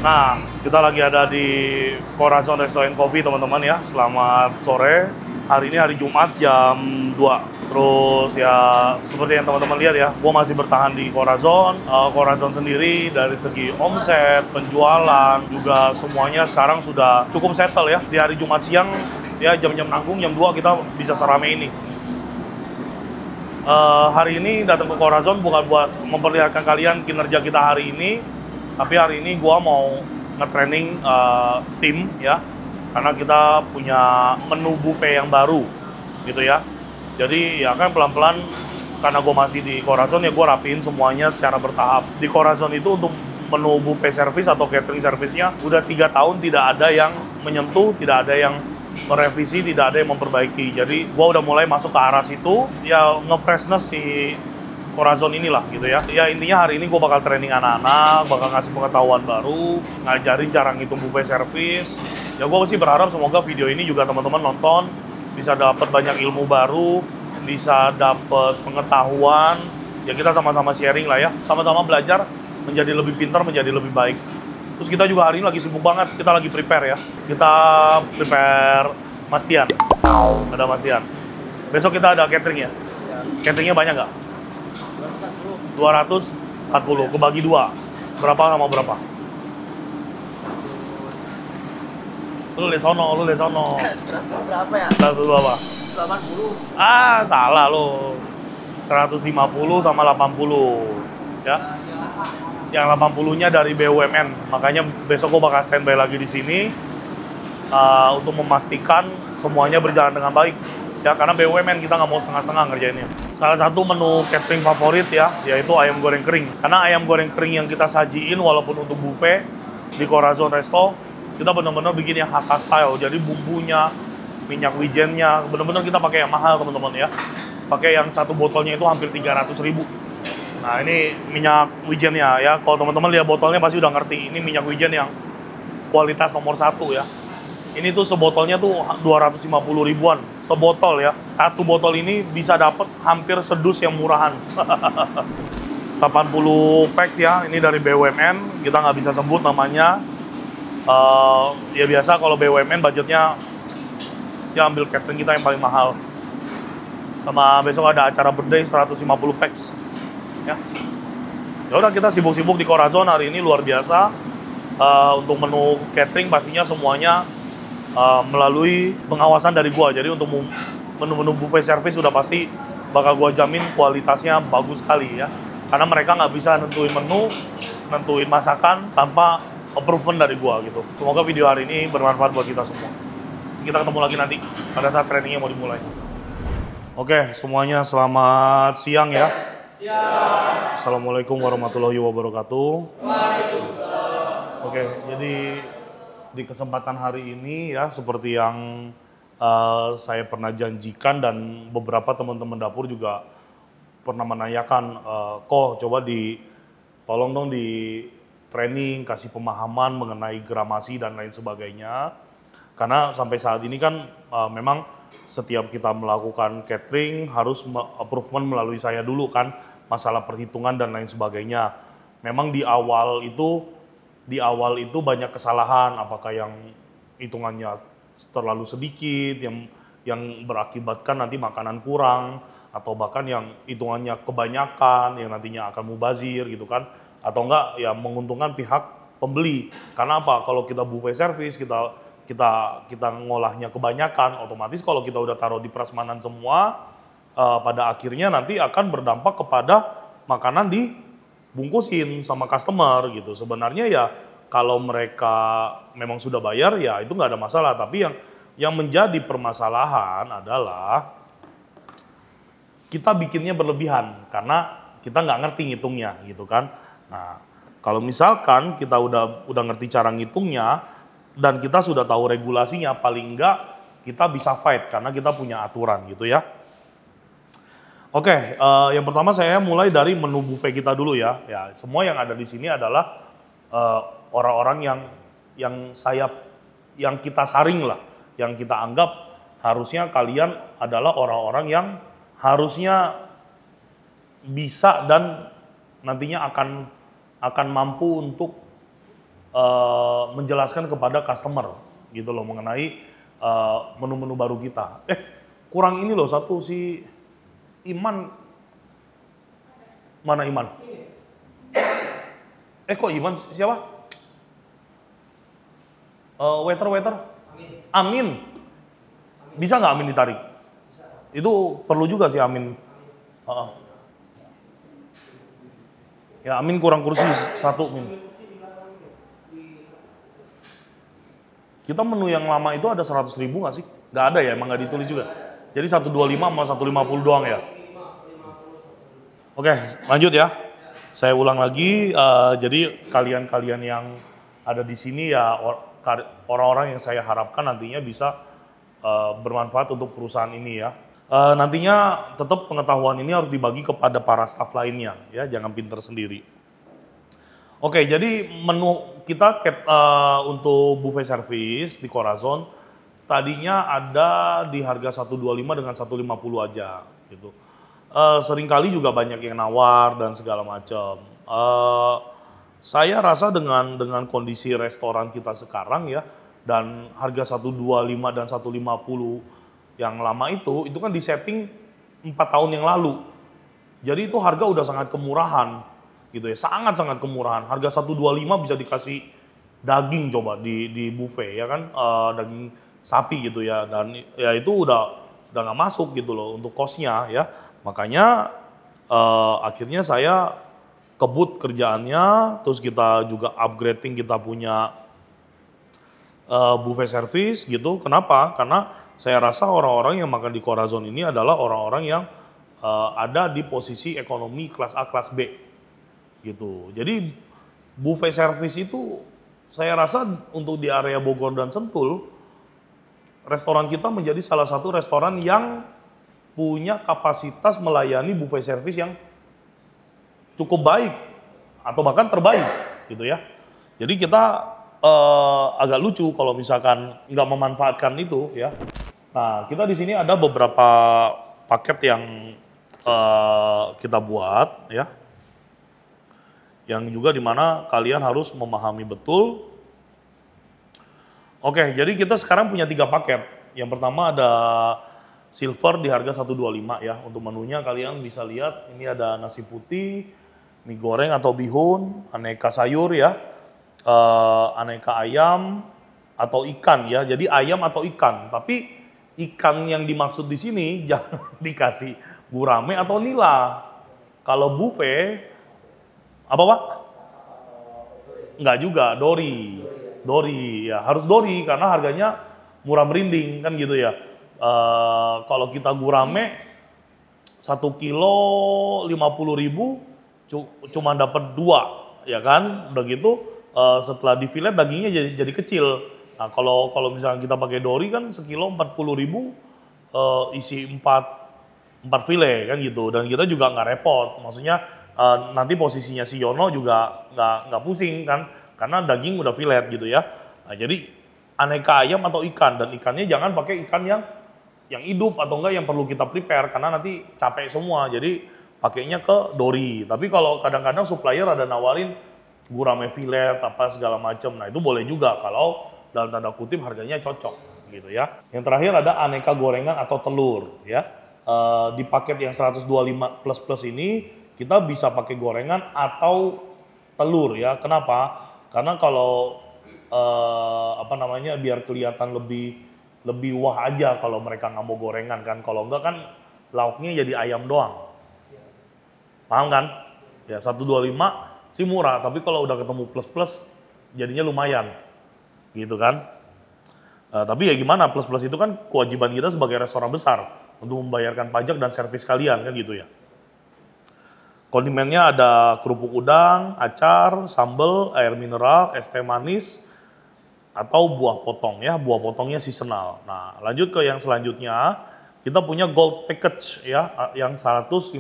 Nah, kita lagi ada di Corazon Resto and Coffee teman-teman ya. Selamat sore. Hari ini hari Jumat jam 2. Terus ya seperti yang teman-teman lihat ya, gue masih bertahan di Corazon. Corazon sendiri dari segi omset, penjualan, juga semuanya sekarang sudah cukup settle ya. Di hari Jumat siang ya jam-jam nanggung, jam 2 kita bisa serame ini. Hari ini datang ke Corazon bukan buat memperlihatkan kalian kinerja kita hari ini, tapi hari ini gua mau nge-training tim ya, karena kita punya menu buffet yang baru gitu ya. Jadi ya kan pelan-pelan, karena gua masih di Corazon ya gua rapiin semuanya secara bertahap. Di Corazon itu untuk menu buffet service atau catering service-nya udah 3 tahun tidak ada yang menyentuh, tidak ada yang merevisi, tidak ada yang memperbaiki. Jadi gua udah mulai masuk ke arah situ, ya nge-freshness si Corazon inilah gitu ya. Ya intinya hari ini gua bakal training anak-anak, bakal ngasih pengetahuan baru, ngajarin cara ngitung buffet service. Ya gua sih berharap semoga video ini juga teman-teman nonton, bisa dapat banyak ilmu baru, bisa dapat pengetahuan. Ya kita sama-sama sharing lah ya, sama-sama belajar menjadi lebih pintar, menjadi lebih baik. Terus kita juga hari ini lagi sibuk banget, kita lagi prepare ya. Kita prepare Mas Tian. Ada Mas Tian. Besok kita ada catering ya? Cateringnya banyak nggak? 240, kebagi 2. Berapa sama berapa? Lu lihat sono. Berapa ya? 100 berapa? 80. Ah, salah lo. 150 sama 80. Ya. Yang 80-nya dari BUMN, makanya besok gue bakal standby lagi di sini untuk memastikan semuanya berjalan dengan baik ya, karena BUMN kita nggak mau setengah-setengah ngerjainnya. Salah satu menu catering favorit ya, yaitu ayam goreng kering, karena ayam goreng kering yang kita sajiin walaupun untuk buffet di Corazon Resto, kita benar-benar bikin yang Hakka style, jadi bumbunya, minyak wijennya, benar-benar kita pakai yang mahal teman-teman ya, pakai yang satu botolnya itu hampir 300.000. Nah ini minyak wijennya ya, kalau teman-teman lihat botolnya pasti udah ngerti, ini minyak wijen yang kualitas nomor 1 ya. Ini tuh sebotolnya tuh 250 ribuan, sebotol ya. Satu botol ini bisa dapat hampir sedus yang murahan. 80 packs ya, ini dari BUMN, kita nggak bisa sebut namanya. Ya biasa kalau BUMN budgetnya ya ambil catering kita yang paling mahal. Sama besok ada acara birthday 150 packs. Ya udah kita sibuk-sibuk di Corazon hari ini luar biasa. Untuk menu catering pastinya semuanya melalui pengawasan dari gua. Jadi untuk menu-menu buffet service sudah pasti bakal gua jamin kualitasnya bagus sekali ya. Karena mereka nggak bisa nentuin menu, nentuin masakan tanpa approval dari gua gitu. Semoga video hari ini bermanfaat buat kita semua. Kita ketemu lagi nanti pada saat trainingnya mau dimulai. Oke, semuanya selamat siang ya. Assalamualaikum warahmatullahi wabarakatuh. Waalaikumsalam. Oke, jadi di kesempatan hari ini ya seperti yang saya pernah janjikan dan beberapa teman-teman dapur juga pernah menanyakan, kok coba tolong dong di training, kasih pemahaman mengenai gramasi dan lain sebagainya. Karena sampai saat ini kan memang setiap kita melakukan catering harus approval melalui saya dulu kan, masalah perhitungan dan lain sebagainya. Memang di awal itu banyak kesalahan, apakah yang hitungannya terlalu sedikit yang berakibatkan nanti makanan kurang, atau bahkan yang hitungannya kebanyakan yang nantinya akan mubazir gitu kan, atau enggak ya menguntungkan pihak pembeli. Karena apa? Kalau kita buffet service, kita ngolahnya kebanyakan, otomatis kalau kita udah taruh di prasmanan semua, pada akhirnya nanti akan berdampak kepada makanan dibungkusin sama customer gitu. Sebenarnya ya kalau mereka memang sudah bayar ya itu nggak ada masalah, tapi yang menjadi permasalahan adalah kita bikinnya berlebihan karena kita nggak ngerti ngitungnya gitu kan. Nah kalau misalkan kita udah ngerti cara ngitungnya dan kita sudah tahu regulasinya, paling enggak kita bisa fight karena kita punya aturan gitu ya. Oke, yang pertama saya mulai dari menu buffet kita dulu ya. Ya, semua yang ada di sini adalah orang-orang yang kita saring lah, yang kita anggap harusnya kalian adalah orang-orang yang harusnya bisa dan nantinya akan mampu untuk menjelaskan kepada customer gitu loh mengenai menu-menu baru kita. Kurang ini loh satu si Iman. Mana Iman? Kok Iman siapa? Waiter. Amin. Bisa nggak Amin ditarik? Itu perlu juga sih Amin. Ya Amin kurang kursi satu Min. Kita menu yang lama itu ada 100.000 nggak sih? Nggak ada ya, emang nggak ditulis juga. Jadi 125 sama 150 doang ya. Oke, lanjut ya. Saya ulang lagi. Jadi kalian-kalian yang ada di sini ya orang-orang yang saya harapkan nantinya bisa bermanfaat untuk perusahaan ini ya. Nantinya tetap pengetahuan ini harus dibagi kepada para staf lainnya ya, jangan pinter sendiri. Oke, jadi menu kita untuk buffet service di Corazon tadinya ada di harga 125 dengan 150 aja gitu. Seringkali juga banyak yang nawar dan segala macam. Saya rasa dengan kondisi restoran kita sekarang ya dan harga 125 dan 150 yang lama itu kan disetting 4 tahun yang lalu. Jadi itu harga udah sangat kemurahan gitu ya, sangat-sangat kemurahan. Harga 125 bisa dikasih daging coba di buffet ya kan, daging sapi gitu ya, dan ya itu udah nggak masuk gitu loh untuk cost-nya ya. Makanya akhirnya saya kebut kerjaannya, terus kita juga upgrading, kita punya buffet service gitu. Kenapa? Karena saya rasa orang-orang yang makan di Corazon ini adalah orang-orang yang ada di posisi ekonomi kelas A, kelas B gitu. Jadi buffet service itu saya rasa untuk di area Bogor dan Sentul, restoran kita menjadi salah satu restoran yang punya kapasitas melayani buffet service yang cukup baik atau bahkan terbaik gitu ya. Jadi kita agak lucu kalau misalkan nggak memanfaatkan itu ya. Nah, kita di sini ada beberapa paket yang kita buat ya, yang juga dimana kalian harus memahami betul. Oke, jadi kita sekarang punya 3 paket. Yang pertama ada silver di harga 125 ya. Untuk menunya kalian bisa lihat, ini ada nasi putih, mie goreng atau bihun, aneka sayur ya, aneka ayam atau ikan ya. Jadi ayam atau ikan, tapi ikan yang dimaksud di sini jangan dikasih gurame atau nila. Kalau buffet apa Pak? Enggak juga, dori. Dori ya, harus dori karena harganya murah merinding kan gitu ya. Kalau kita gurame 1 kilo 50.000 cuma dapat 2 ya kan. Udah gitu setelah di fillet dagingnya jadi kecil. Nah, kalau misalnya kita pakai dori kan sekilo 40.000 isi 4 fillet kan gitu, dan kita juga nggak repot. Maksudnya nanti posisinya si Yono juga nggak pusing kan, karena daging udah fillet gitu ya. Nah, jadi aneka ayam atau ikan, dan ikannya jangan pakai ikan yang hidup atau enggak yang perlu kita prepare karena nanti capek semua. Jadi pakainya ke dori. Tapi kalau kadang-kadang supplier ada nawarin gurame fillet apa segala macam, nah itu boleh juga kalau dalam tanda kutip harganya cocok gitu ya. Yang terakhir ada aneka gorengan atau telur ya. Di paket yang 125 plus ini kita bisa pakai gorengan atau telur ya. Kenapa? Karena kalau biar kelihatan lebih wah aja kalau mereka nggak mau gorengan kan. Kalau enggak kan lauknya jadi ayam doang. Paham kan? Ya 125 sih murah, tapi kalau udah ketemu plus jadinya lumayan. Gitu kan. Tapi ya gimana, plus itu kan kewajiban kita sebagai restoran besar untuk membayarkan pajak dan servis kalian kan gitu ya. Kondimennya ada kerupuk udang, acar, sambal, air mineral, es teh manis, atau buah potong ya. Buah potongnya seasonal. Nah, lanjut ke yang selanjutnya, kita punya gold package ya, yang 150.000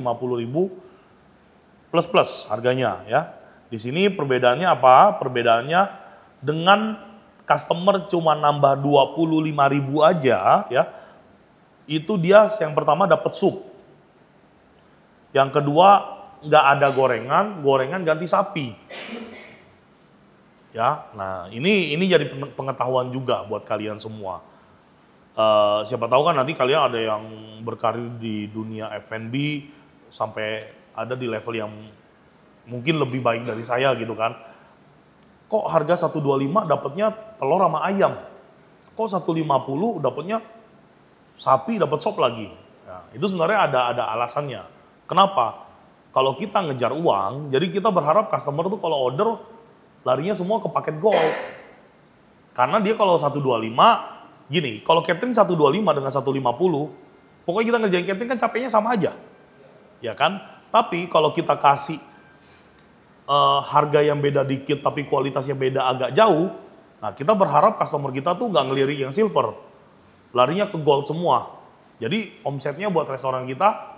plus harganya ya. Di sini perbedaannya apa? Perbedaannya dengan customer cuma nambah 25.000 aja ya, itu dia yang pertama dapat sup, yang kedua nggak ada gorengan ganti sapi, Ya, nah ini jadi pengetahuan juga buat kalian semua. Siapa tahu kan nanti kalian ada yang berkarir di dunia F&B sampai ada di level yang mungkin lebih baik dari saya gitu kan. Kok harga 125 dapatnya telur sama ayam? Kok 150 dapatnya sapi dapat sop lagi? Nah, itu sebenarnya ada alasannya. Kenapa? Kalau kita ngejar uang, jadi kita berharap customer tuh kalau order larinya semua ke paket gold. Karena dia kalau 125, gini, kalau catering 125 dengan 150, pokoknya kita ngerjain catering kan capeknya sama aja. Ya kan? Tapi kalau kita kasih harga yang beda dikit tapi kualitasnya beda agak jauh, nah kita berharap customer kita tuh nggak ngelirik yang silver, larinya ke gold semua. Jadi omsetnya buat restoran kita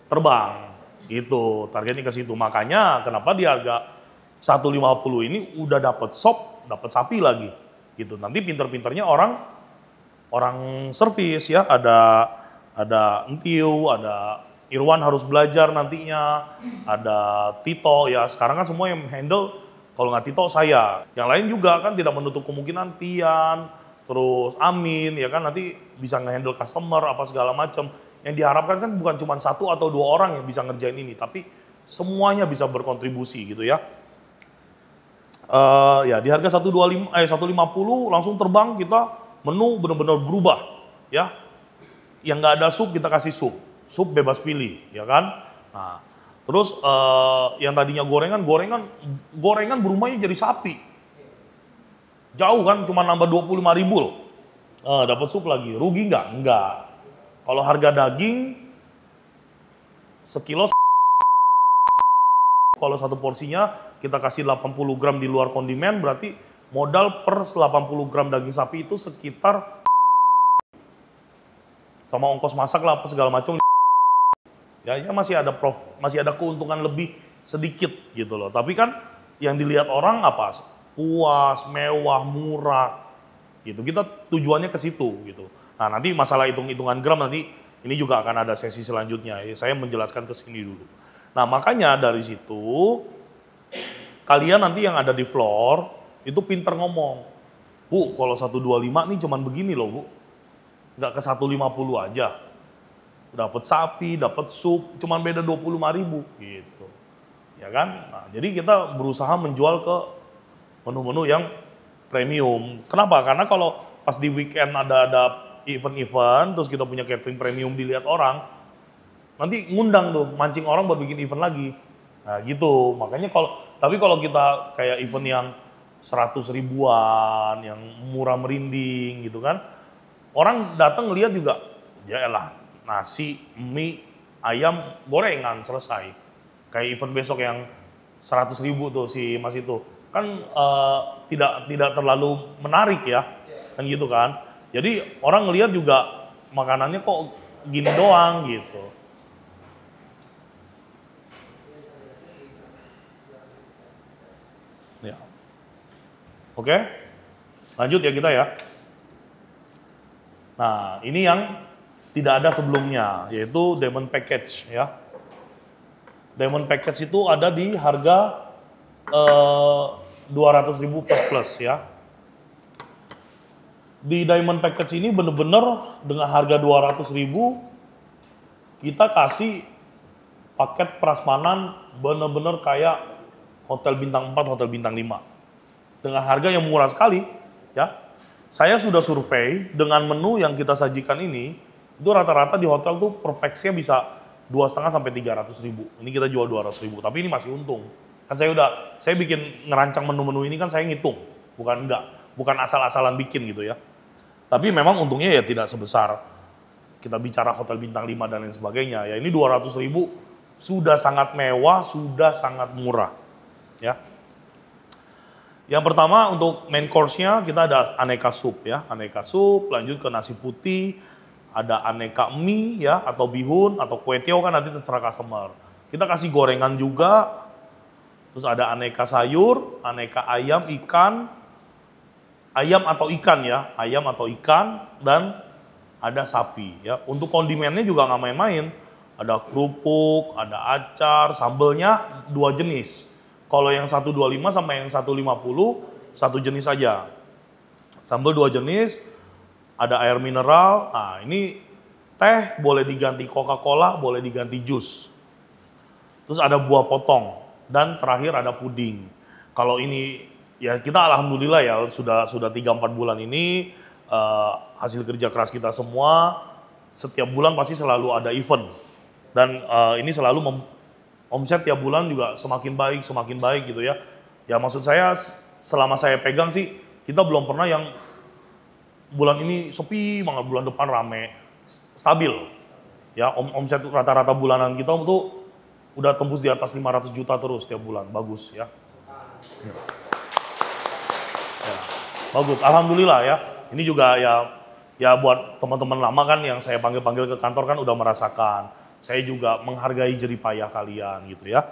terbang. Itu targetnya ke situ. Makanya kenapa di harga 150 ini udah dapat sop, dapat sapi lagi. Gitu. Nanti pinter-pinternya orang servis ya, ada Entiu, ada Irwan harus belajar nantinya, ada Tito ya. Sekarang kan semua yang handle, kalau nggak Tito saya. Yang lain juga kan tidak menutup kemungkinan Tian, terus Amin ya kan nanti bisa ngehandle customer apa segala macam. Yang diharapkan kan bukan cuma 1 atau 2 orang yang bisa ngerjain ini, tapi semuanya bisa berkontribusi gitu ya. Ya di harga 150 langsung terbang kita, menu benar-benar berubah ya. Yang nggak ada sup kita kasih sup bebas pilih ya kan. Nah terus yang tadinya gorengan berubahnya jadi sapi, jauh kan, cuma nambah 25.000 loh. Dapat sup lagi, rugi nggak? Nggak. Kalau harga daging sekilo, kalau satu porsinya kita kasih 80 gram di luar kondimen, berarti modal per 80 gram daging sapi itu sekitar, sama ongkos masak lah apa segala macam, ya masih ada keuntungan lebih sedikit gitu loh. Tapi kan yang dilihat orang apa? Puas, mewah, murah gitu. Kita tujuannya ke situ gitu. Nah nanti masalah hitung-hitungan gram nanti ini juga akan ada sesi selanjutnya. Saya menjelaskan ke sini dulu. Nah makanya dari situ kalian nanti yang ada di floor itu pinter ngomong. Bu, kalau 125 nih cuman begini loh Bu. Nggak ke 150 aja. Dapat sapi, dapat sup, cuman beda 25.000 gitu. Ya kan? Nah, jadi kita berusaha menjual ke menu-menu yang premium. Kenapa? Karena kalau pas di weekend ada event-event, terus kita punya catering premium dilihat orang, nanti ngundang tuh, mancing orang buat bikin event lagi. Nah gitu, makanya tapi kalau kita kayak event yang 100 ribuan, yang murah merinding gitu kan, orang datang ngeliat juga, ya elah, nasi, mie, ayam, gorengan, selesai. Kayak event besok yang 100 ribu tuh si Mas itu, kan tidak terlalu menarik ya, kan gitu kan. Jadi orang ngelihat juga makanannya kok gini doang gitu. Ya. Oke, lanjut ya kita ya. Nah ini yang tidak ada sebelumnya, yaitu Diamond Package ya. Diamond Package itu ada di harga 200.000 plus ya. Di Diamond Package ini bener-bener dengan harga 200.000 kita kasih paket prasmanan bener-bener kayak hotel bintang 4, hotel bintang 5. Dengan harga yang murah sekali ya. Saya sudah survei dengan menu yang kita sajikan ini, itu rata-rata di hotel tuh per pax-nya bisa 2,5 sampai 300.000. Ini kita jual 200.000, tapi ini masih untung. Kan saya bikin ngerancang menu-menu ini kan saya ngitung, bukan asal-asalan bikin gitu ya. Tapi memang untungnya ya tidak sebesar kita bicara hotel bintang 5 dan lain sebagainya. Ya ini 200.000 sudah sangat mewah, sudah sangat murah. Ya. Yang pertama untuk main course-nya kita ada aneka sup ya, aneka sup, lanjut ke nasi putih, ada aneka mie ya atau bihun atau kue tiaw kan nanti terserah customer. Kita kasih gorengan juga. Terus ada aneka sayur, aneka ayam, ikan, ayam atau ikan ya, ayam atau ikan, dan ada sapi ya. Untuk kondimennya juga nggak main-main. Ada kerupuk, ada acar, sambelnya 2 jenis. Kalau yang 125 sama yang 150 satu jenis saja. Sambal 2 jenis, ada air mineral. Nah, ini teh boleh diganti Coca-Cola, boleh diganti jus. Terus ada buah potong dan terakhir ada puding. Kalau ini ya kita alhamdulillah ya sudah 3-4 bulan ini hasil kerja keras kita semua. Setiap bulan pasti selalu ada event dan ini selalu omset tiap bulan juga semakin baik gitu ya. Ya maksud saya selama saya pegang sih kita belum pernah yang bulan ini sepi banget, bulan depan rame, stabil. Ya omset rata-rata bulanan kita tuh udah tembus di atas 500 juta terus tiap bulan, bagus ya. Ya. Bagus, alhamdulillah ya. Ini juga ya buat teman-teman lama kan yang saya panggil-panggil ke kantor kan udah merasakan. Saya juga menghargai jerih payah kalian gitu ya.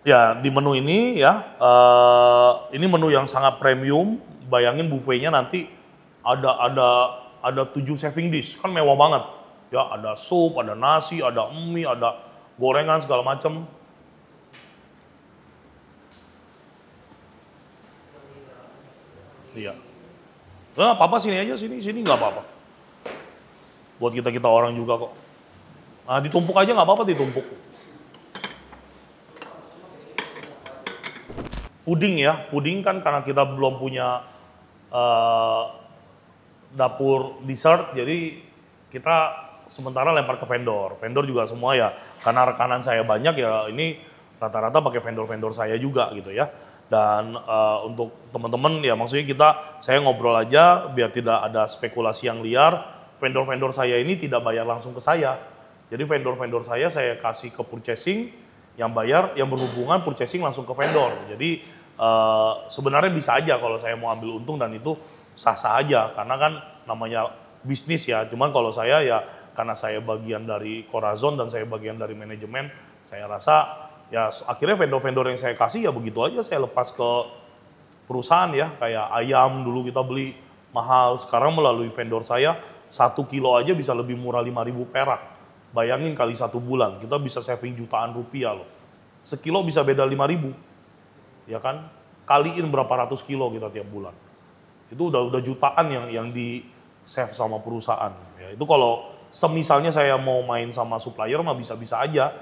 Ya di menu ini ya, ini menu yang sangat premium. Bayangin buffetnya nanti ada 7 serving dish, kan mewah banget. Ya ada sup, ada nasi, ada mie, ada gorengan segala macam. Iya. Nah, apa-apa sini aja, sini nggak apa-apa. Buat kita orang juga kok. Nah, ditumpuk aja nggak apa-apa, ditumpuk. Puding ya, puding kan karena kita belum punya dapur dessert, jadi kita sementara lempar ke vendor. Vendor juga semua ya, karena rekanan saya banyak ya, ini rata-rata pakai vendor-vendor saya juga gitu ya. Dan untuk teman-teman ya maksudnya saya ngobrol aja biar tidak ada spekulasi yang liar. Vendor-vendor saya ini tidak bayar langsung ke saya. Jadi vendor-vendor saya kasih ke purchasing, yang bayar, yang berhubungan purchasing langsung ke vendor. Jadi sebenarnya bisa aja kalau saya mau ambil untung dan itu sah-sah aja. Karena kan namanya bisnis ya. Cuman kalau saya ya karena saya bagian dari Corazon dan saya bagian dari manajemen, saya rasa ya akhirnya vendor-vendor yang saya kasih ya begitu aja saya lepas ke perusahaan ya. Kayak ayam dulu kita beli mahal, sekarang melalui vendor saya 1 kilo aja bisa lebih murah 5.000 perak. Bayangin kali 1 bulan, kita bisa saving jutaan rupiah loh. Sekilo bisa beda 5.000, ya kan? Kaliin berapa ratus kilo kita tiap bulan. Itu udah jutaan yang di save sama perusahaan. Ya, itu kalau semisalnya saya mau main sama supplier mah bisa-bisa aja.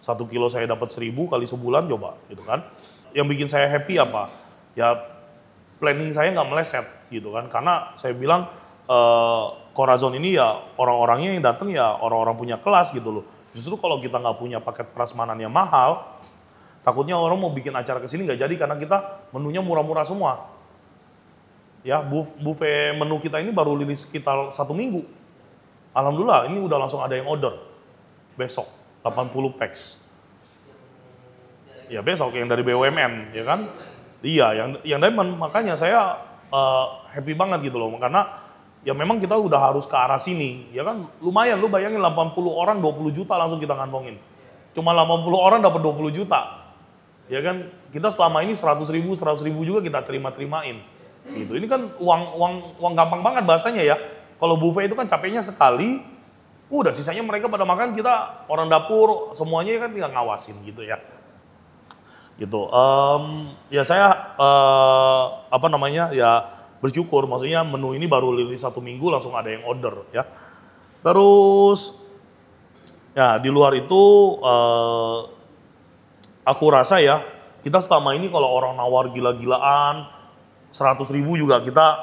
1 kilo saya dapat 1.000 kali sebulan coba, gitu kan? Yang bikin saya happy apa? Ya planning saya nggak meleset, gitu kan? Karena saya bilang Corazon ini ya orang-orangnya yang datang ya orang-orang punya kelas gitu loh. Justru kalau kita nggak punya paket prasmanan yang mahal, takutnya orang mau bikin acara ke sini nggak jadi karena kita menunya murah-murah semua. Ya buffet menu kita ini baru rilis sekitar 1 minggu. Alhamdulillah ini udah langsung ada yang order besok 80 packs. Ya besok yang dari BUMN ya kan? Iya yang dari makanya saya happy banget gitu loh karena ya memang kita udah harus ke arah sini, ya kan lumayan, lu bayangin 80 orang 20 juta langsung kita ngantongin. Cuma 80 orang dapat 20 juta. Ya kan, kita selama ini 100 ribu juga kita terima-terimain. Gitu. Ini kan uang gampang banget bahasanya ya. Kalau buffet itu kan capeknya sekali, udah sisanya mereka pada makan, kita orang dapur semuanya kan tinggal ngawasin gitu ya. Gitu. Ya saya bersyukur, maksudnya menu ini baru rilis 1 minggu langsung ada yang order ya. Terus ya di luar itu aku rasa ya kita selama ini kalau orang nawar gila-gilaan 100 ribu juga kita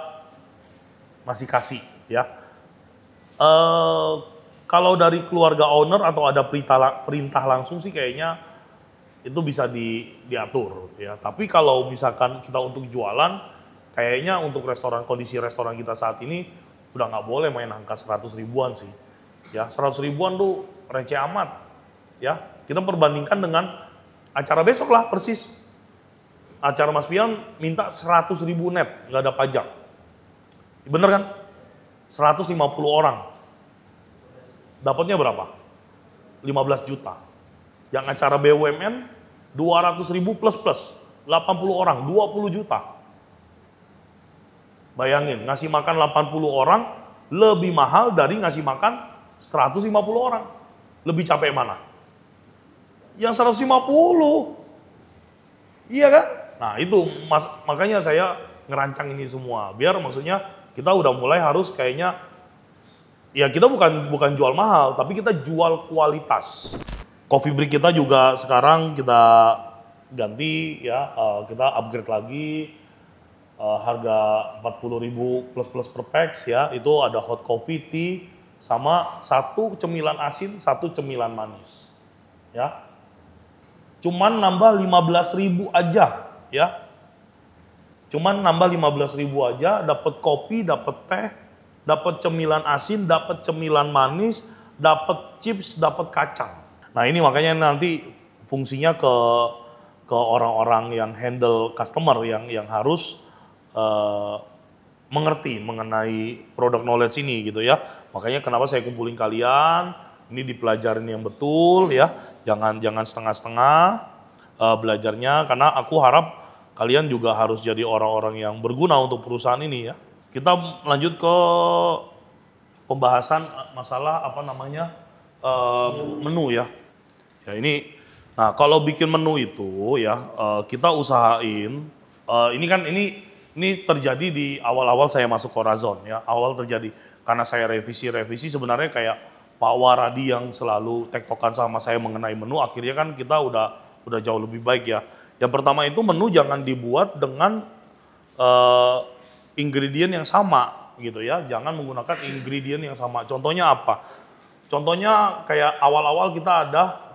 masih kasih ya. Kalau dari keluarga owner atau ada perintah langsung sih kayaknya itu bisa diatur ya. Tapi kalau misalkan kita untuk jualan, kayaknya untuk kondisi restoran kita saat ini udah nggak boleh main angka 100 ribuan sih. Ya 100 ribuan tuh receh amat. Ya kita perbandingkan dengan acara besok lah persis. Acara Mas Pian minta 100 ribu net, nggak ada pajak. Bener kan? 150 orang. Dapatnya berapa? 15 juta. Yang acara BUMN 200 ribu plus 80 orang, 20 juta. Bayangin, ngasih makan 80 orang lebih mahal dari ngasih makan 150 orang. Lebih capek mana? yang 150. Iya kan? Nah itu makanya saya ngerancang ini semua. Biar maksudnya kita udah mulai harus kayaknya, ya kita bukan jual mahal, tapi kita jual kualitas. Coffee break kita juga sekarang kita ganti ya, kita upgrade lagi, harga 40.000 plus per packs ya. Itu ada hot coffee, tea, sama 1 cemilan asin, 1 cemilan manis. Ya. Cuman nambah 15.000 aja ya. Cuman nambah 15.000 aja, dapat kopi, dapat teh, dapat cemilan asin, dapat cemilan manis, dapat chips, dapat kacang. Nah, ini makanya nanti fungsinya ke orang-orang yang handle customer yang harus mengerti mengenai product knowledge ini gitu ya. Makanya kenapa saya kumpulin kalian, ini dipelajarin yang betul ya. Jangan setengah-setengah belajarnya, karena aku harap kalian juga harus jadi orang-orang yang berguna untuk perusahaan ini ya. Kita lanjut ke pembahasan masalah menu ya. Ya ini, nah kalau bikin menu itu ya kita usahain, ini terjadi di awal-awal saya masuk Corazon ya, awal terjadi karena saya revisi sebenarnya kayak Pak Waradi yang selalu tektokan sama saya mengenai menu, akhirnya kan kita udah jauh lebih baik ya. Yang pertama itu menu jangan dibuat dengan ingredient yang sama gitu ya, jangan menggunakan ingredient yang sama. Contohnya apa? Contohnya kayak awal-awal kita ada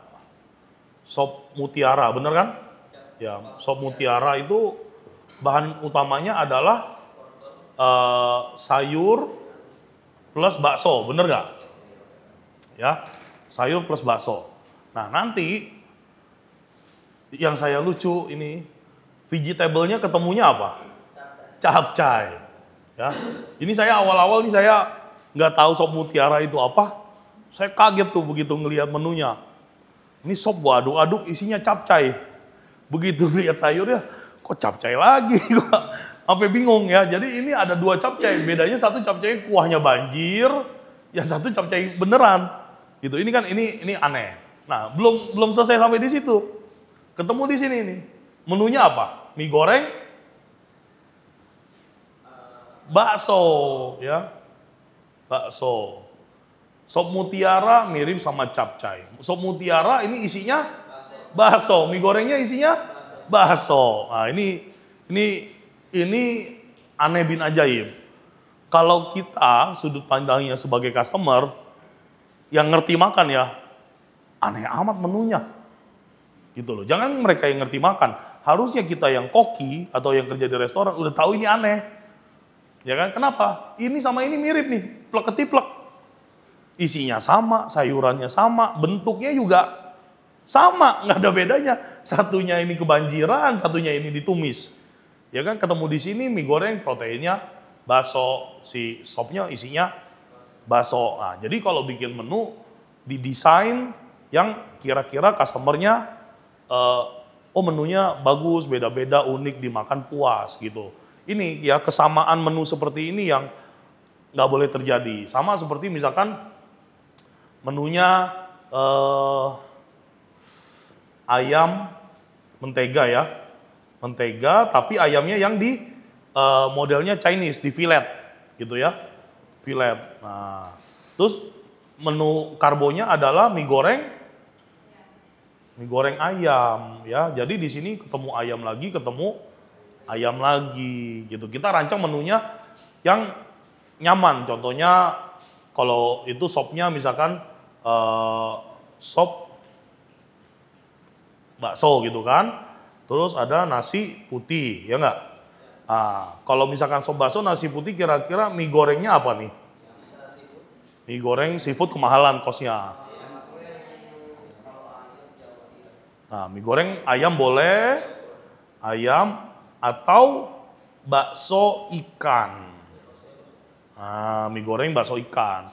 sop mutiara, bener kan? Ya, sop mutiara itu bahan utamanya adalah sayur plus bakso, bener nggak? Ya, sayur plus bakso. Nah nanti yang saya lucu ini, vegetable-nya ketemunya apa? Capcay. Ya, ini saya awal-awal nih saya nggak tahu sop mutiara itu apa. Saya kaget tuh begitu ngelihat menunya. Ini sop gua aduk-aduk isinya capcay. Begitu lihat sayurnya, kok capcay lagi? Sampai bingung ya. Jadi ini ada 2 capcay. Bedanya satu capcay kuahnya banjir, yang satu capcay beneran. Gitu. Ini kan ini aneh. Nah, belum selesai sampai di situ. Ketemu di sini nih. Menunya apa? Mie goreng, bakso ya. Bakso. Sop mutiara mirip sama capcay. Sop mutiara ini isinya bakso, mie gorengnya isinya bakso. Nah, ini aneh bin ajaib. Kalau kita sudut pandangnya sebagai customer yang ngerti makan ya, aneh amat menunya. Gitu loh. Jangan mereka yang ngerti makan. Harusnya kita yang koki atau yang kerja di restoran udah tahu ini aneh. Ya kan? Kenapa? Ini sama ini mirip nih, plek ketiplek. Isinya sama, sayurannya sama, bentuknya juga sama, nggak ada bedanya. Satunya ini kebanjiran, satunya ini ditumis. Ya kan? Ketemu di sini mie goreng proteinnya bakso, si sopnya isinya bakso. Nah, jadi kalau bikin menu didesain yang kira-kira customernya menunya bagus, beda-beda, unik, dimakan puas gitu. Ini ya kesamaan menu seperti ini yang nggak boleh terjadi. Sama seperti misalkan menunya ayam mentega ya, mentega tapi ayamnya yang di modelnya Chinese, di fillet gitu ya, fillet. Nah, terus menu karbonya adalah mie goreng ayam ya. Jadi di sini ketemu ayam lagi gitu. Kita rancang menunya yang nyaman. Contohnya kalau itu sopnya misalkan sop bakso gitu kan. Terus ada nasi putih, ya enggak? Nah, kalau misalkan sop bakso nasi putih kira-kira mie gorengnya apa nih? Mie goreng seafood kemahalan kosnya. Nah, mie goreng ayam boleh, ayam atau bakso ikan. Nah, mie goreng bakso ikan,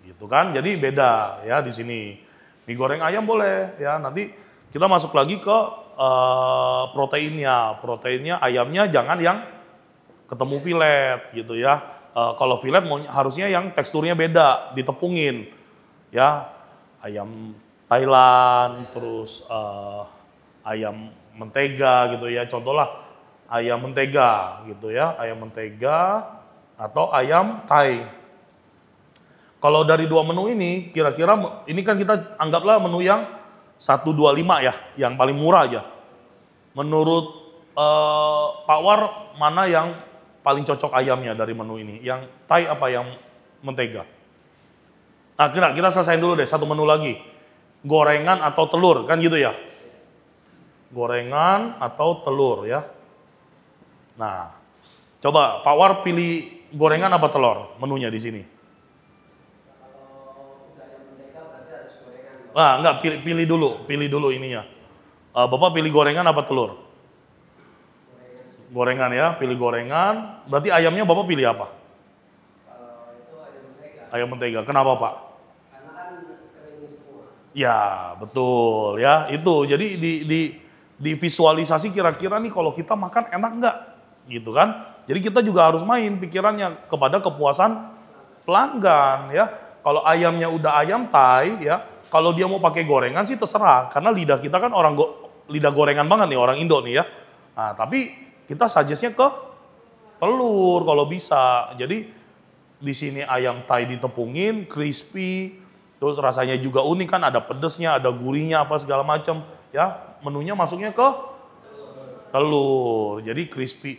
gitu kan? Jadi beda ya di sini. Mie goreng ayam boleh ya. Nanti kita masuk lagi ke proteinnya. Proteinnya ayamnya jangan yang ketemu filet gitu ya. Kalau filet harusnya yang teksturnya beda, ditepungin ya. Ayam Thailand, terus ayam mentega gitu ya. Contohlah ayam mentega gitu ya, ayam mentega atau ayam Thai. Kalau dari dua menu ini, kira-kira ini kan kita anggaplah menu yang 125 ya, yang paling murah aja. Menurut Pak War, mana yang paling cocok ayamnya dari menu ini? Yang Thai apa yang mentega? Nah, kita selesaiin dulu deh, satu menu lagi. Gorengan atau telur, kan gitu ya? Gorengan atau telur ya. Nah, coba Pak War pilih gorengan apa telur menunya di sini? Ah, enggak, pilih dulu ininya. Bapak pilih gorengan apa telur? Gorengan ya, pilih gorengan. Berarti ayamnya Bapak pilih apa? Kalau itu ayam mentega. Ayam mentega. Kenapa Pak? Karena kan kering semua. Ya, betul ya. Itu. Jadi di visualisasi kira-kira nih kalau kita makan enak nggak? Gitu kan? Jadi kita juga harus main pikirannya kepada kepuasan pelanggan ya. Kalau ayamnya udah ayam Thai ya, kalau dia mau pakai gorengan sih terserah, karena lidah kita kan lidah gorengan banget nih orang Indo nih ya. Nah, tapi kita suggest-nya ke telur kalau bisa. Jadi di sini ayam Thai ditepungin, crispy, terus rasanya juga unik kan, ada pedesnya, ada gurihnya apa segala macam ya. Menunya masuknya ke telur. Jadi crispy.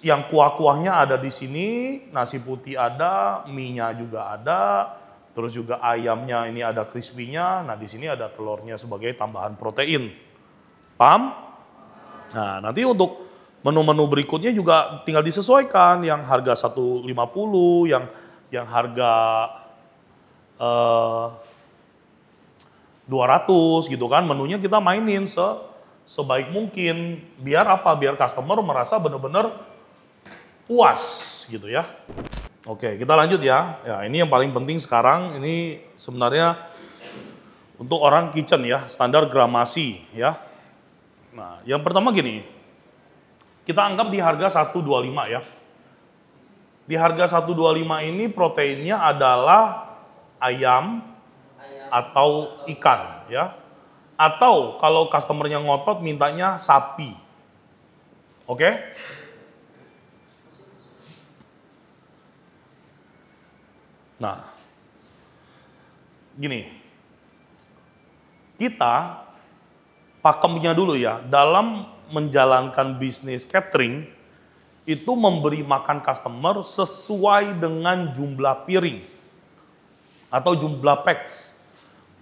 Yang kuah-kuahnya ada di sini, nasi putih ada, mie-nya juga ada. Terus juga ayamnya ini ada crispy-nya, nah di sini ada telurnya sebagai tambahan protein. Paham? Nah, nanti untuk menu-menu berikutnya juga tinggal disesuaikan, yang harga 150, yang harga 200 gitu kan, menunya kita mainin sebaik mungkin. Biar apa? Biar customer merasa benar-benar puas gitu ya. Oke, kita lanjut ya. Ya, ini yang paling penting sekarang, ini sebenarnya untuk orang kitchen ya, standar gramasi ya. Nah, yang pertama gini, kita anggap di harga 125 ya. Di harga 125 ini proteinnya adalah ayam atau ikan ya. Atau kalau customernya ngotot mintanya sapi. Oke? Nah, gini, kita pakemnya dulu ya, dalam menjalankan bisnis catering, itu memberi makan customer sesuai dengan jumlah piring atau jumlah packs.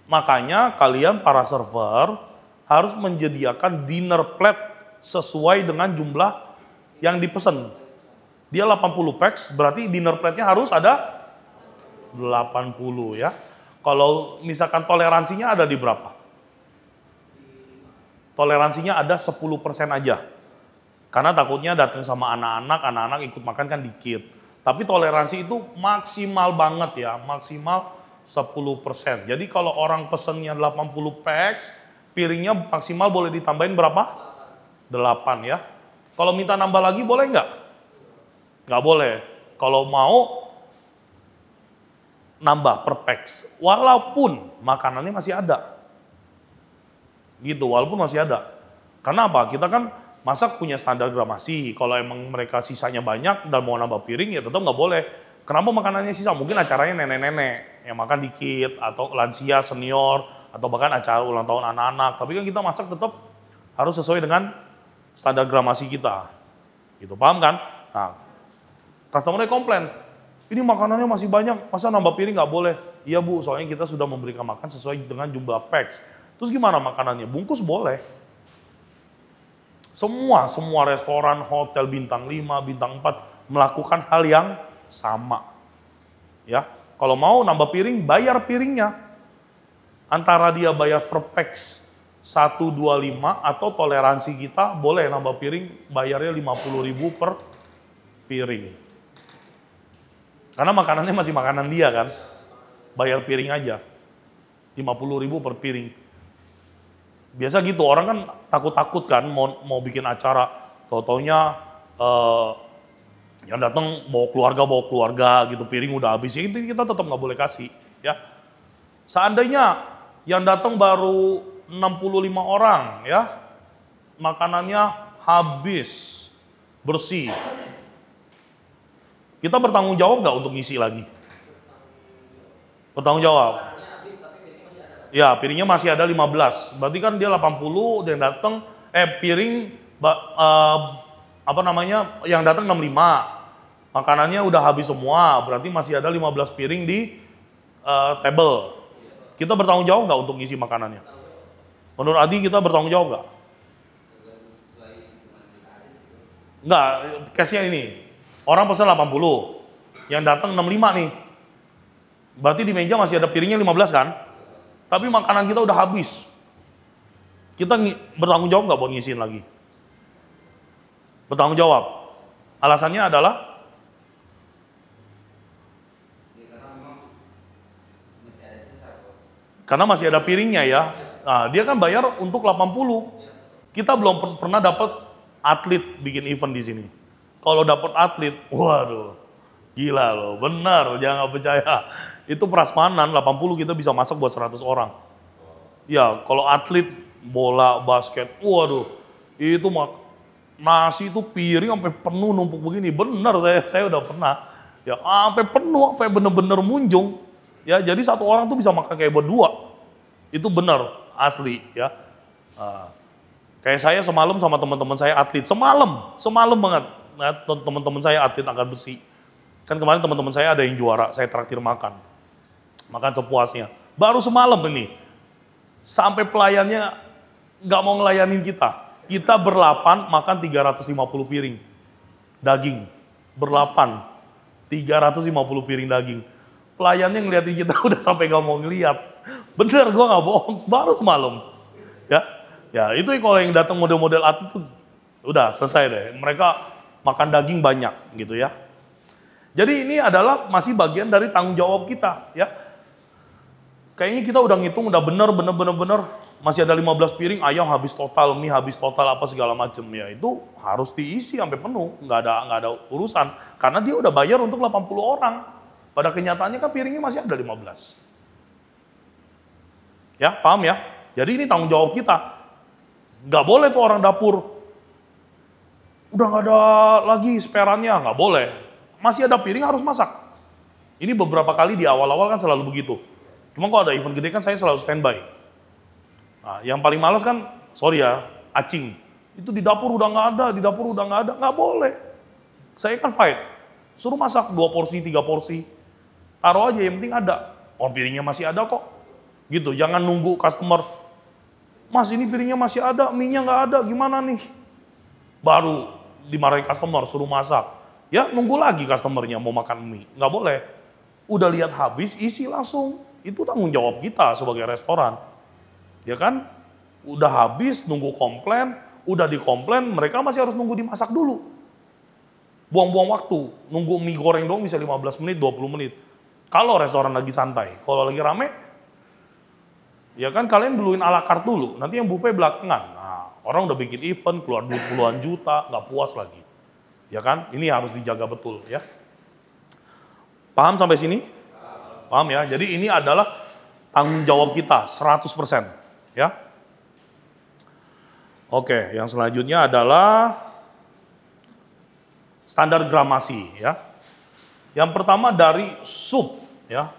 Makanya kalian para server harus menyediakan dinner plate sesuai dengan jumlah yang dipesan. Dia 80 packs, berarti dinner plate-nya harus ada 80 ya. Kalau misalkan toleransinya ada di berapa? Toleransinya ada 10% aja. Karena takutnya datang sama anak-anak ikut makan kan dikit. Tapi toleransi itu maksimal banget ya, maksimal 10%. Jadi kalau orang pesennya 80 packs, piringnya maksimal boleh ditambahin berapa? 8 ya. Kalau minta nambah lagi boleh nggak? Nggak boleh. Kalau mau nambah per packs, walaupun makanannya masih ada. Gitu, walaupun masih ada. Karena apa? Kita kan masak punya standar gramasi. Kalau emang mereka sisanya banyak dan mau nambah piring ya tetap nggak boleh. Kenapa makanannya sisa? Mungkin acaranya nenek-nenek yang makan dikit, atau lansia, senior, atau bahkan acara ulang tahun anak-anak. Tapi kan kita masak tetap harus sesuai dengan standar gramasi kita. Gitu, paham kan? Nah, customer-nya komplain, ini makanannya masih banyak, masa nambah piring nggak boleh? Iya Bu, soalnya kita sudah memberikan makan sesuai dengan jumlah packs. Terus gimana makanannya? Bungkus boleh. Semua restoran, hotel bintang 5, bintang 4 melakukan hal yang sama. Ya, kalau mau nambah piring, bayar piringnya. Antara dia bayar per packs 125 atau toleransi kita boleh nambah piring, bayarnya 50.000 per piring. Karena makanannya masih makanan dia kan, bayar piring aja, 50.000 per piring. Biasa gitu, orang kan takut-takut kan mau bikin acara, tau-taunya yang datang bawa keluarga gitu, piring udah habis, ya itu kita tetap nggak boleh kasih. Ya, seandainya yang datang baru 65 orang ya. Makanannya habis, bersih. Kita bertanggung jawab nggak untuk ngisi lagi? Bertanggung jawab. Ya, piringnya masih ada 15. Berarti kan dia 80, dan datang piring yang datang 65. Makanannya udah habis semua, berarti masih ada 15 piring di table. Kita bertanggung jawab nggak untuk ngisi makanannya? Menurut Adi kita bertanggung jawab nggak? Nggak, case-nya ini. Orang pesan 80, yang datang 65 nih. Berarti di meja masih ada piringnya 15 kan? Tapi makanan kita udah habis. Kita bertanggung jawab nggak buat ngisiin lagi? Bertanggung jawab. Alasannya adalah karena masih ada piringnya ya. Nah, dia kan bayar untuk 80. Kita belum pernah dapat atlet bikin event di sini. Kalau dapat atlet, waduh, gila loh, benar, jangan percaya. Itu prasmanan 80 kita bisa masak buat 100 orang. Ya, kalau atlet bola, basket, waduh, itu nasi itu piring sampai penuh numpuk begini. Benar, saya udah pernah. Ya, sampai penuh, sampai bener-bener munjung. Ya, jadi satu orang tuh bisa makan kayak berdua. Itu benar, asli ya. Kayak saya semalam sama teman-teman saya atlet, semalam banget. Nah, teman-teman saya atlet angkat besi. Kan kemarin teman-teman saya ada yang juara, saya traktir makan sepuasnya. Baru semalam ini, sampai pelayannya nggak mau ngelayanin kita. Kita berlapan makan 350 piring daging, berlapan 350 piring daging. Pelayannya ngeliatin kita udah sampai nggak mau ngeliat. Bener, gue nggak bohong, baru semalam. Ya itu kalau yang datang model-model atlet tuh udah selesai deh. Mereka makan daging banyak gitu ya. Jadi ini adalah masih bagian dari tanggung jawab kita ya. Kayaknya kita udah ngitung udah bener masih ada 15 piring, ayam habis total, mie habis total, apa segala macem ya. Itu harus diisi sampai penuh, nggak ada urusan. Karena dia udah bayar untuk 80 orang. Pada kenyataannya kan piringnya masih ada 15. Ya, paham ya? Jadi ini tanggung jawab kita. Nggak boleh tuh orang dapur, udah nggak ada lagi sperannya, nggak boleh. Masih ada piring harus masak. Ini beberapa kali di awal-awal kan selalu begitu. Cuma kalau ada event gede kan saya selalu standby. Nah, yang paling malas kan, sorry ya, acing. Itu di dapur udah nggak ada, nggak boleh. Saya kan fight, suruh masak 2 porsi, 3 porsi. Taruh aja, yang penting ada. Oh, piringnya masih ada kok. Gitu, jangan nunggu customer. Mas, ini piringnya masih ada, mie-nya nggak ada, gimana nih? Baru dimarahin customer, suruh masak. Ya, nunggu lagi customernya mau makan mie. Nggak boleh. Udah lihat habis, isi langsung. Itu tanggung jawab kita sebagai restoran. Ya kan? Udah habis, nunggu komplain, udah dikomplain, mereka masih harus nunggu dimasak dulu. Buang-buang waktu, nunggu mie goreng dong bisa 15 menit, 20 menit. Kalau restoran lagi santai, kalau lagi rame, ya kan kalian duluin ala carte dulu, nanti yang buffet belakangan. Nah, orang udah bikin event, keluar duit puluhan juta, nggak puas lagi. Ya kan? Ini harus dijaga betul ya. Paham sampai sini? Paham ya? Jadi ini adalah tanggung jawab kita 100%. Ya. Oke, yang selanjutnya adalah standar gramasi ya. Yang pertama dari sup ya.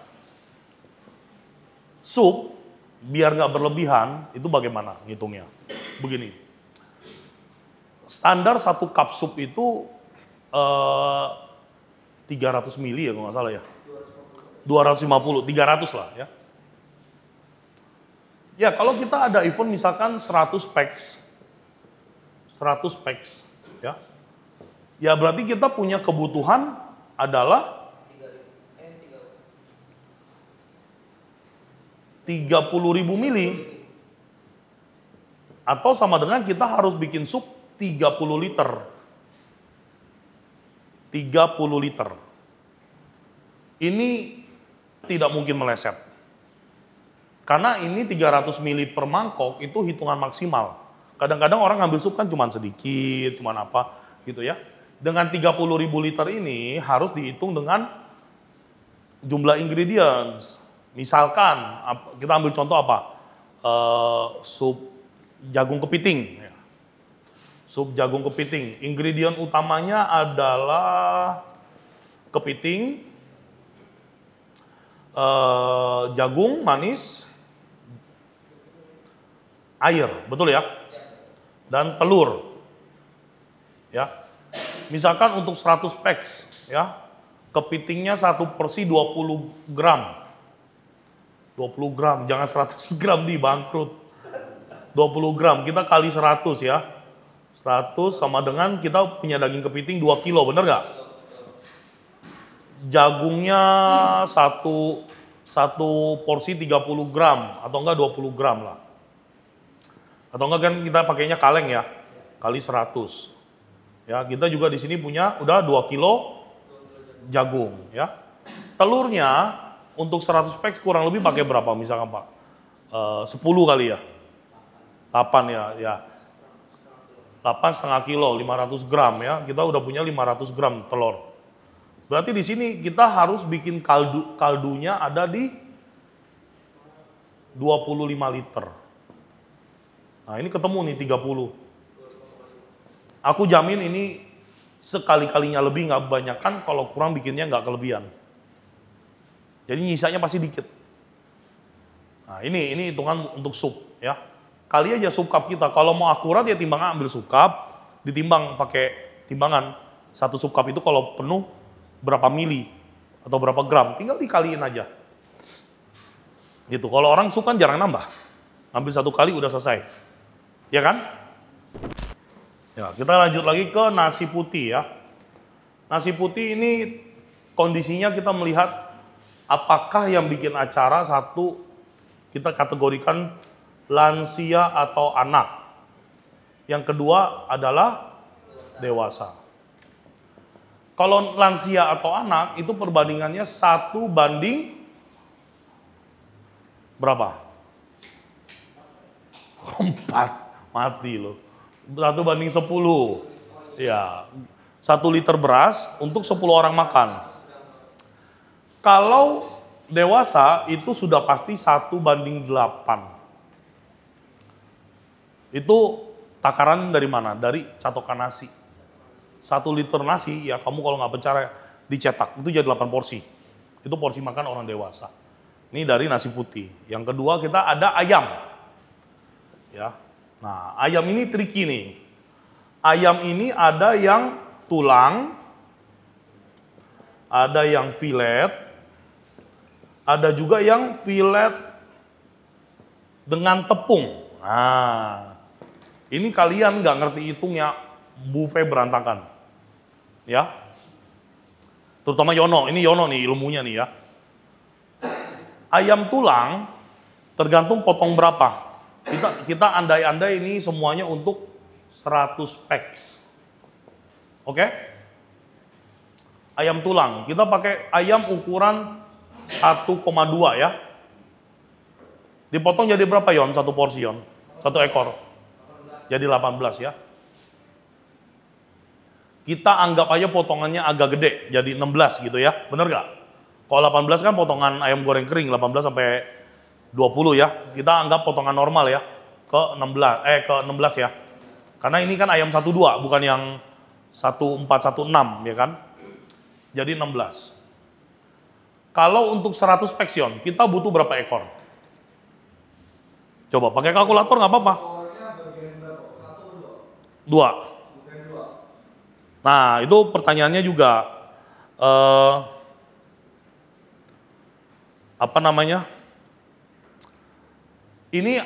Sup biar nggak berlebihan itu bagaimana ngitungnya? Begini. Standar 1 cup sup itu 300 mili ya kalau nggak salah ya. 250, 300 lah ya. Ya kalau kita ada event misalkan 100 packs ya. Ya berarti kita punya kebutuhan adalah 30.000 mili. Atau sama dengan kita harus bikin sup 30 liter. 30 liter. Ini tidak mungkin meleset. Karena ini 300 mili per mangkok itu hitungan maksimal. Kadang-kadang orang ngambil sup kan cuma sedikit, cuma apa gitu ya. Dengan 30.000 liter ini harus dihitung dengan jumlah ingredients. Misalkan, kita ambil contoh apa? sup jagung kepiting. Ya. Sup jagung kepiting. Ingredient utamanya adalah kepiting, jagung manis, air, betul ya? Dan telur. Ya. Misalkan untuk 100 packs, ya. Kepitingnya satu porsi 20 gram. 20 gram, jangan 100 gram di bangkrut. 20 gram, kita kali 100 ya. 100 sama dengan kita punya daging kepiting 2 kilo, bener nggak? Jagungnya satu porsi 30 gram, atau enggak 20 gram lah. Atau enggak kan kita pakainya kaleng ya, kali 100. Ya, kita juga di sini punya udah 2 kilo jagung ya. Telurnya untuk 100 packs kurang lebih pakai berapa misalkan Pak? 10 kali ya? 8 ya. 8,5 kilo, 500 gram ya. Kita udah punya 500 gram telur. Berarti di sini kita harus bikin kaldunya ada di 25 liter. Nah ini ketemu nih 30. Aku jamin ini sekali-kalinya lebih nggak kebanyakan, kalau kurang bikinnya nggak kelebihan. Jadi nyisanya pasti dikit. Nah ini hitungan untuk sup ya. Kali aja sup cup kita. Kalau mau akurat ya timbangan ambil sup cup, ditimbang pakai timbangan. Satu sup cup itu kalau penuh berapa mili atau berapa gram, tinggal dikaliin aja. Gitu. Kalau orang sup kan jarang nambah. Ambil satu kali udah selesai. Ya kan? Ya, kita lanjut lagi ke nasi putih ya. Nasi putih ini kondisinya kita melihat apakah yang bikin acara satu kita kategorikan lansia atau anak. Yang kedua adalah dewasa. Kalau lansia atau anak itu perbandingannya 1 banding berapa? 4. Mati loh. 1 banding 10. Ya. 1 liter beras untuk 10 orang makan. Kalau dewasa itu sudah pasti 1 banding 8. Itu takaran dari mana? Dari catokan nasi. 1 liter nasi, ya kamu kalau nggak percaya dicetak, itu jadi 8 porsi. Itu porsi makan orang dewasa. Ini dari nasi putih. Yang kedua kita ada ayam. Ya. Nah, ayam ini tricky nih. Ayam ini ada yang tulang, ada yang filet, ada juga yang filet dengan tepung. Nah, ini kalian nggak ngerti hitungnya, buffet berantakan. Ya. Terutama Yono, ini Yono nih ilmunya nih ya. Ayam tulang tergantung potong berapa. Kita andai-andai ini semuanya untuk 100 packs. Oke? Ayam tulang, kita pakai ayam ukuran 1,2 ya. Dipotong jadi berapa Yon? 1 porsi Yon? 1 ekor. Jadi 18 ya. Kita anggap aja potongannya agak gede, jadi 16 gitu ya. Bener gak? Kalau 18 kan potongan ayam goreng kering, 18 sampai 20 ya. Kita anggap potongan normal ya. Ke 16 ya. Karena ini kan ayam 12, bukan yang 1416 ya kan. Jadi 16. Kalau untuk 100 peksion, kita butuh berapa ekor? Coba pakai kalkulator nggak apa-apa. 2. Nah, itu pertanyaannya juga apa namanya? Ini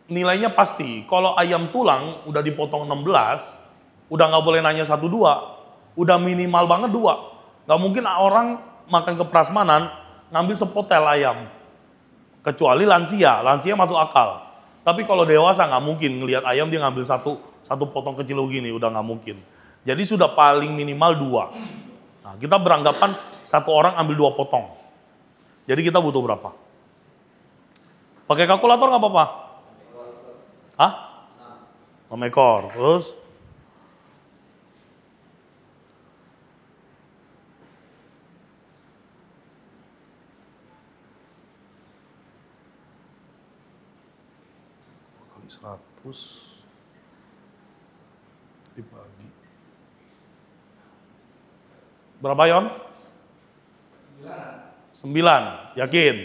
nilainya pasti. Kalau ayam tulang udah dipotong 16, udah nggak boleh nanya 1, 2, udah minimal banget 2. Nggak mungkin orang makan ke prasmanan ngambil sepotel ayam. Kecuali lansia masuk akal. Tapi kalau dewasa nggak mungkin ngelihat ayam dia ngambil satu potong kecil begini, udah nggak mungkin. Jadi sudah paling minimal 2. Nah, kita beranggapan 1 orang ambil 2 potong. Jadi kita butuh berapa? Pakai kalkulator nggak apa-apa? Hah? 6 ekor. Terus? kali 100 dibagi. Berapa Yon? 9. Yakin?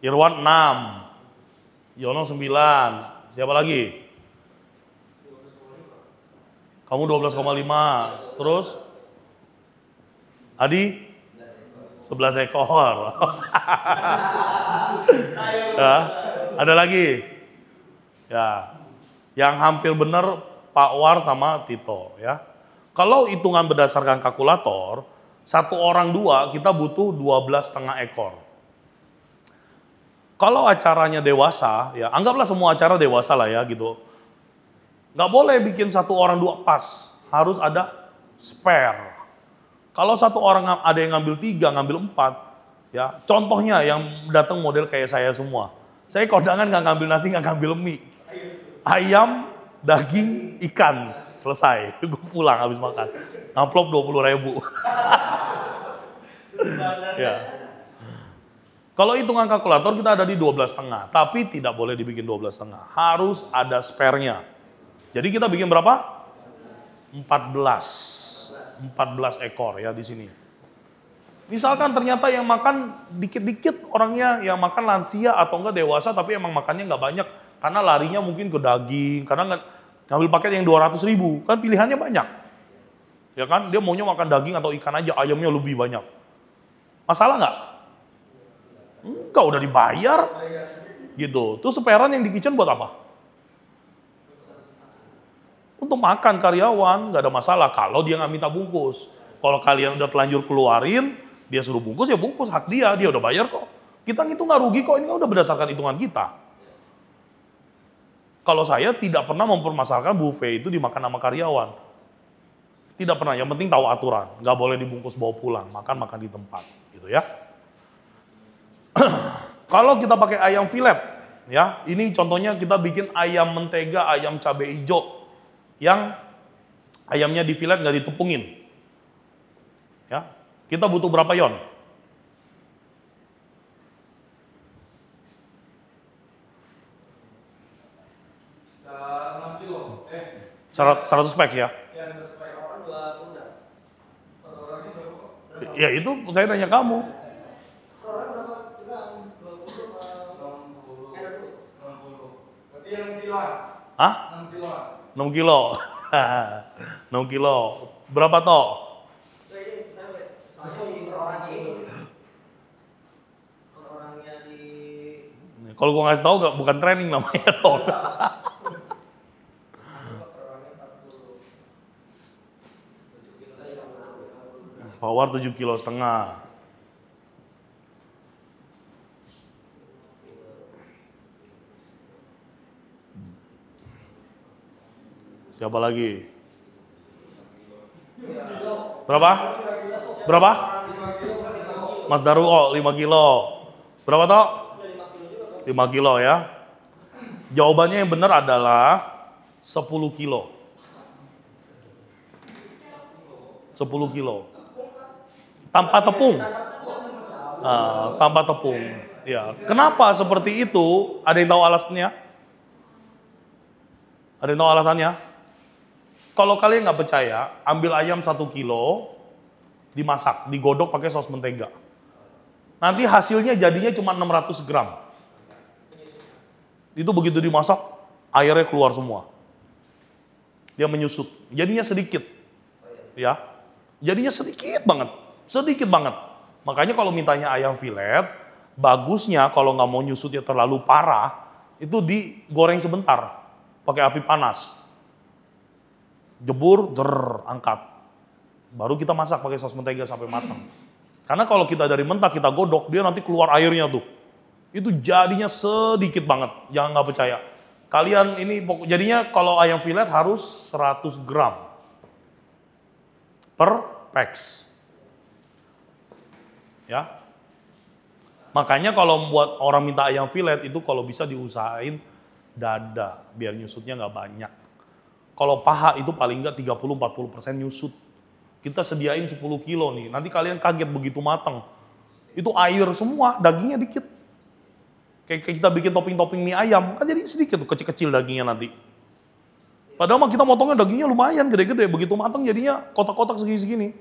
Irwan 6. Yono 9. Siapa lagi? Kamu 12,5. Terus? Adi? 11 ekor. Ya. Ada lagi? Ya. Yang hampir benar Pak War sama Tito ya. Kalau hitungan berdasarkan kalkulator, satu orang dua kita butuh 12,5 ekor. Kalau acaranya dewasa, ya anggaplah semua acara dewasa lah ya gitu. Nggak boleh bikin satu orang dua pas, harus ada spare. Kalau satu orang ada yang ngambil 3, ngambil 4, ya contohnya yang datang model kayak saya semua. Saya kondangan nggak ngambil nasi, nggak ngambil mie. Ayam, daging, ikan, selesai. Gue pulang habis makan. Amplop 20.000. Ya. Kalau hitungan kalkulator kita ada di 12,5, tapi tidak boleh dibikin 12,5. Harus ada spare-nya. Jadi kita bikin berapa? 14 ekor ya di sini. Misalkan ternyata yang makan dikit-dikit orangnya, yang makan lansia atau enggak dewasa, tapi emang makannya nggak banyak. Karena larinya mungkin ke daging, karena ngambil paket yang 200.000, kan pilihannya banyak. Ya kan, dia maunya makan daging atau ikan aja, ayamnya lebih banyak. Masalah nggak? Enggak, udah dibayar. Gitu. Terus sparean yang di kitchen buat apa? Untuk makan karyawan, nggak ada masalah kalau dia nggak minta bungkus. Kalau kalian udah telanjur keluarin, dia suruh bungkus ya bungkus, hak dia udah bayar kok. Kita ngitung nggak rugi kok, ini kan udah berdasarkan hitungan kita. Kalau saya tidak pernah mempermasalahkan buffet itu dimakan sama karyawan. Tidak pernah, yang penting tahu aturan. Nggak boleh dibungkus bawa pulang, makan di tempat. Gitu ya. Kalau kita pakai ayam filet, ya ini contohnya kita bikin ayam mentega, ayam cabai hijau. Yang ayamnya di filet nggak ditepungin. Ya, kita butuh berapa Yon? Sekitar 6 kilo. 100 pack ya? Ya, 100 pack. Orang 2 pundak. Orangnya berapa? Ya itu saya tanya kamu. Orang berapa gram? 20 apa? 60. 60. Berarti yang kiloan? Hah? 6 kiloan. 6 kilo. 6 kilo. Berapa toh? Soalnya orangnya ini. Orangnya di... Kalau gua ngasih tahu nggak, bukan training namanya toh. Power 7,5 kilo. Siapa lagi? Berapa? Berapa? Mas Daru, 5 kilo. Berapa toh? 5 kilo ya. Jawabannya yang benar adalah 10 kilo. 10 kilo. Tanpa tepung. Tanpa tepung. Ya. Kenapa seperti itu? Ada yang tahu alasannya? Ada yang tahu alasannya? Kalau kalian nggak percaya, ambil ayam 1 kilo, dimasak, digodok pakai saus mentega. Nanti hasilnya jadinya cuma 600 gram. Itu begitu dimasak, airnya keluar semua. Dia menyusut. Jadinya sedikit. Ya. Jadinya sedikit banget. Sedikit banget. Makanya kalau mintanya ayam filet, bagusnya kalau nggak mau nyusutnya terlalu parah, itu digoreng sebentar. Pakai api panas. Jebur, angkat. Baru kita masak pakai saus mentega sampai matang. Karena kalau kita dari mentah kita godok, dia nanti keluar airnya tuh. Itu jadinya sedikit banget. Jangan nggak percaya. Kalian ini jadinya kalau ayam filet harus 100 gram per packs. Ya. Makanya kalau buat orang minta ayam filet itu kalau bisa diusahain dada biar nyusutnya nggak banyak. Kalau paha itu paling nggak 30-40% nyusut. Kita sediain 10 kilo nih. Nanti kalian kaget begitu matang. Itu air semua, dagingnya dikit. Kayak kita bikin topping-topping mie ayam, kan jadi sedikit tuh kecil-kecil dagingnya nanti. Padahal mah kita motongnya dagingnya lumayan gede-gede, begitu matang jadinya kotak-kotak segini-segini.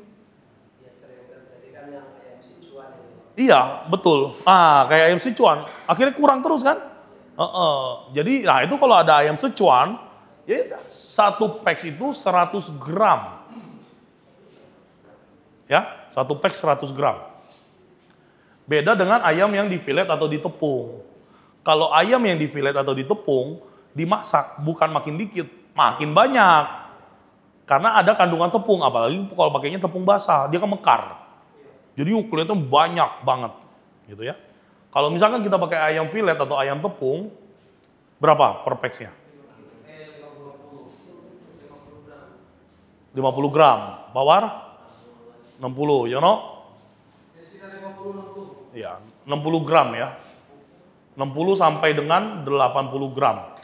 Ya sering terjadi kan yang ayam Sichuan itu. Iya, betul. Ah, kayak ayam Sichuan, akhirnya kurang terus kan? Jadi, nah itu kalau ada ayam Sichuan, ya satu packs itu 100 gram. Ya, satu pack 100 gram. Beda dengan ayam yang di fillet atau ditepung. Kalau ayam yang di fillet atau ditepung, dimasak bukan makin dikit, makin banyak. Karena ada kandungan tepung, apalagi kalau pakainya tepung basah, dia kan mekar. Jadi kelihatan banyak banget, gitu ya. Kalau misalkan kita pakai ayam fillet atau ayam tepung, berapa per packsnya? 50 gram. Bawar? 60, you know? Sekitar 50-60. Ya, 60 gram ya. 60 sampai dengan 80 gram.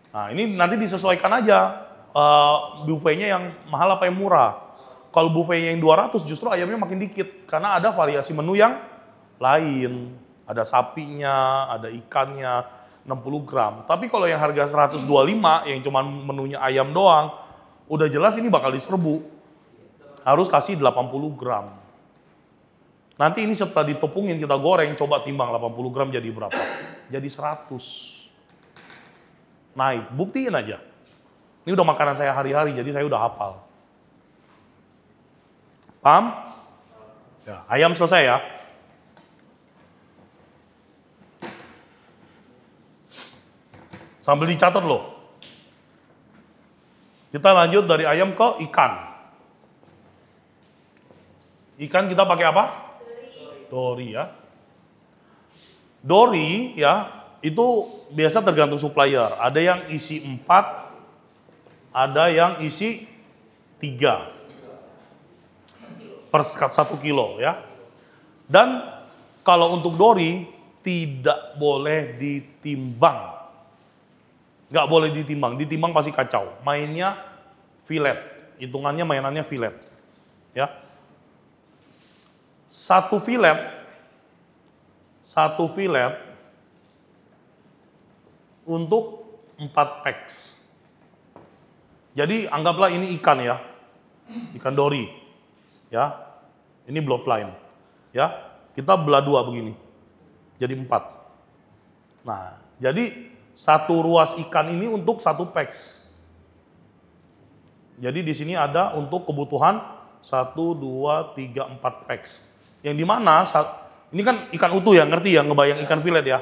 Nah, ini nanti disesuaikan aja buffetnya yang mahal apa yang murah. Kalau buffetnya yang 200 justru ayamnya makin dikit karena ada variasi menu yang lain. Ada sapinya, ada ikannya, 60 gram. Tapi kalau yang harga 125 yang cuma menunya ayam doang, udah jelas ini bakal diserbu. Harus kasih 80 gram. Nanti ini setelah ditepungin kita goreng, coba timbang 80 gram jadi berapa? Jadi 100. Naik, buktiin aja. Ini udah makanan saya hari-hari, jadi saya udah hafal. Paham? Ya, ayam selesai ya. Sambil dicatat loh. Kita lanjut dari ayam ke ikan. Ikan kita pakai apa? Dori ya. Dori ya, itu biasa tergantung supplier. Ada yang isi 4, ada yang isi 3 per 1 kilo ya. Dan kalau untuk dori tidak boleh ditimbang. Nggak boleh ditimbang, ditimbang pasti kacau. Mainnya filet, hitungannya mainannya filet. Ya. Satu filet untuk 4 packs. Jadi anggaplah ini ikan ya, ikan dori, ya. Ini bloodline, ya. Kita belah 2 begini, jadi 4. Nah, jadi satu ruas ikan ini untuk 1 packs. Jadi di sini ada untuk kebutuhan 1, 2, 3, 4 packs. Yang dimana ini kan ikan utuh ya, ngerti ya, ngebayang ikan filet ya.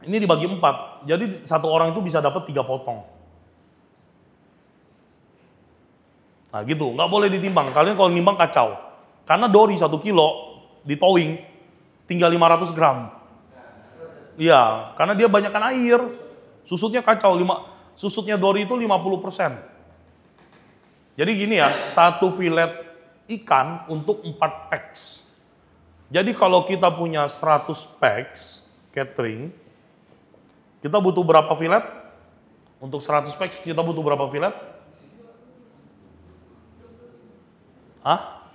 Ini dibagi 4, jadi satu orang itu bisa dapat 3 potong. Nah gitu, nggak boleh ditimbang. Kalian kalau nimbang kacau. Karena dori 1 kilo di towing tinggal 500 gram. Iya, karena dia banyakkan air. Susutnya kacau, susutnya dori itu 50%. Jadi gini ya, 1 filet ikan untuk 4 packs. Jadi kalau kita punya 100 packs catering, kita butuh berapa filet? Untuk 100 packs kita butuh berapa filet? Hah?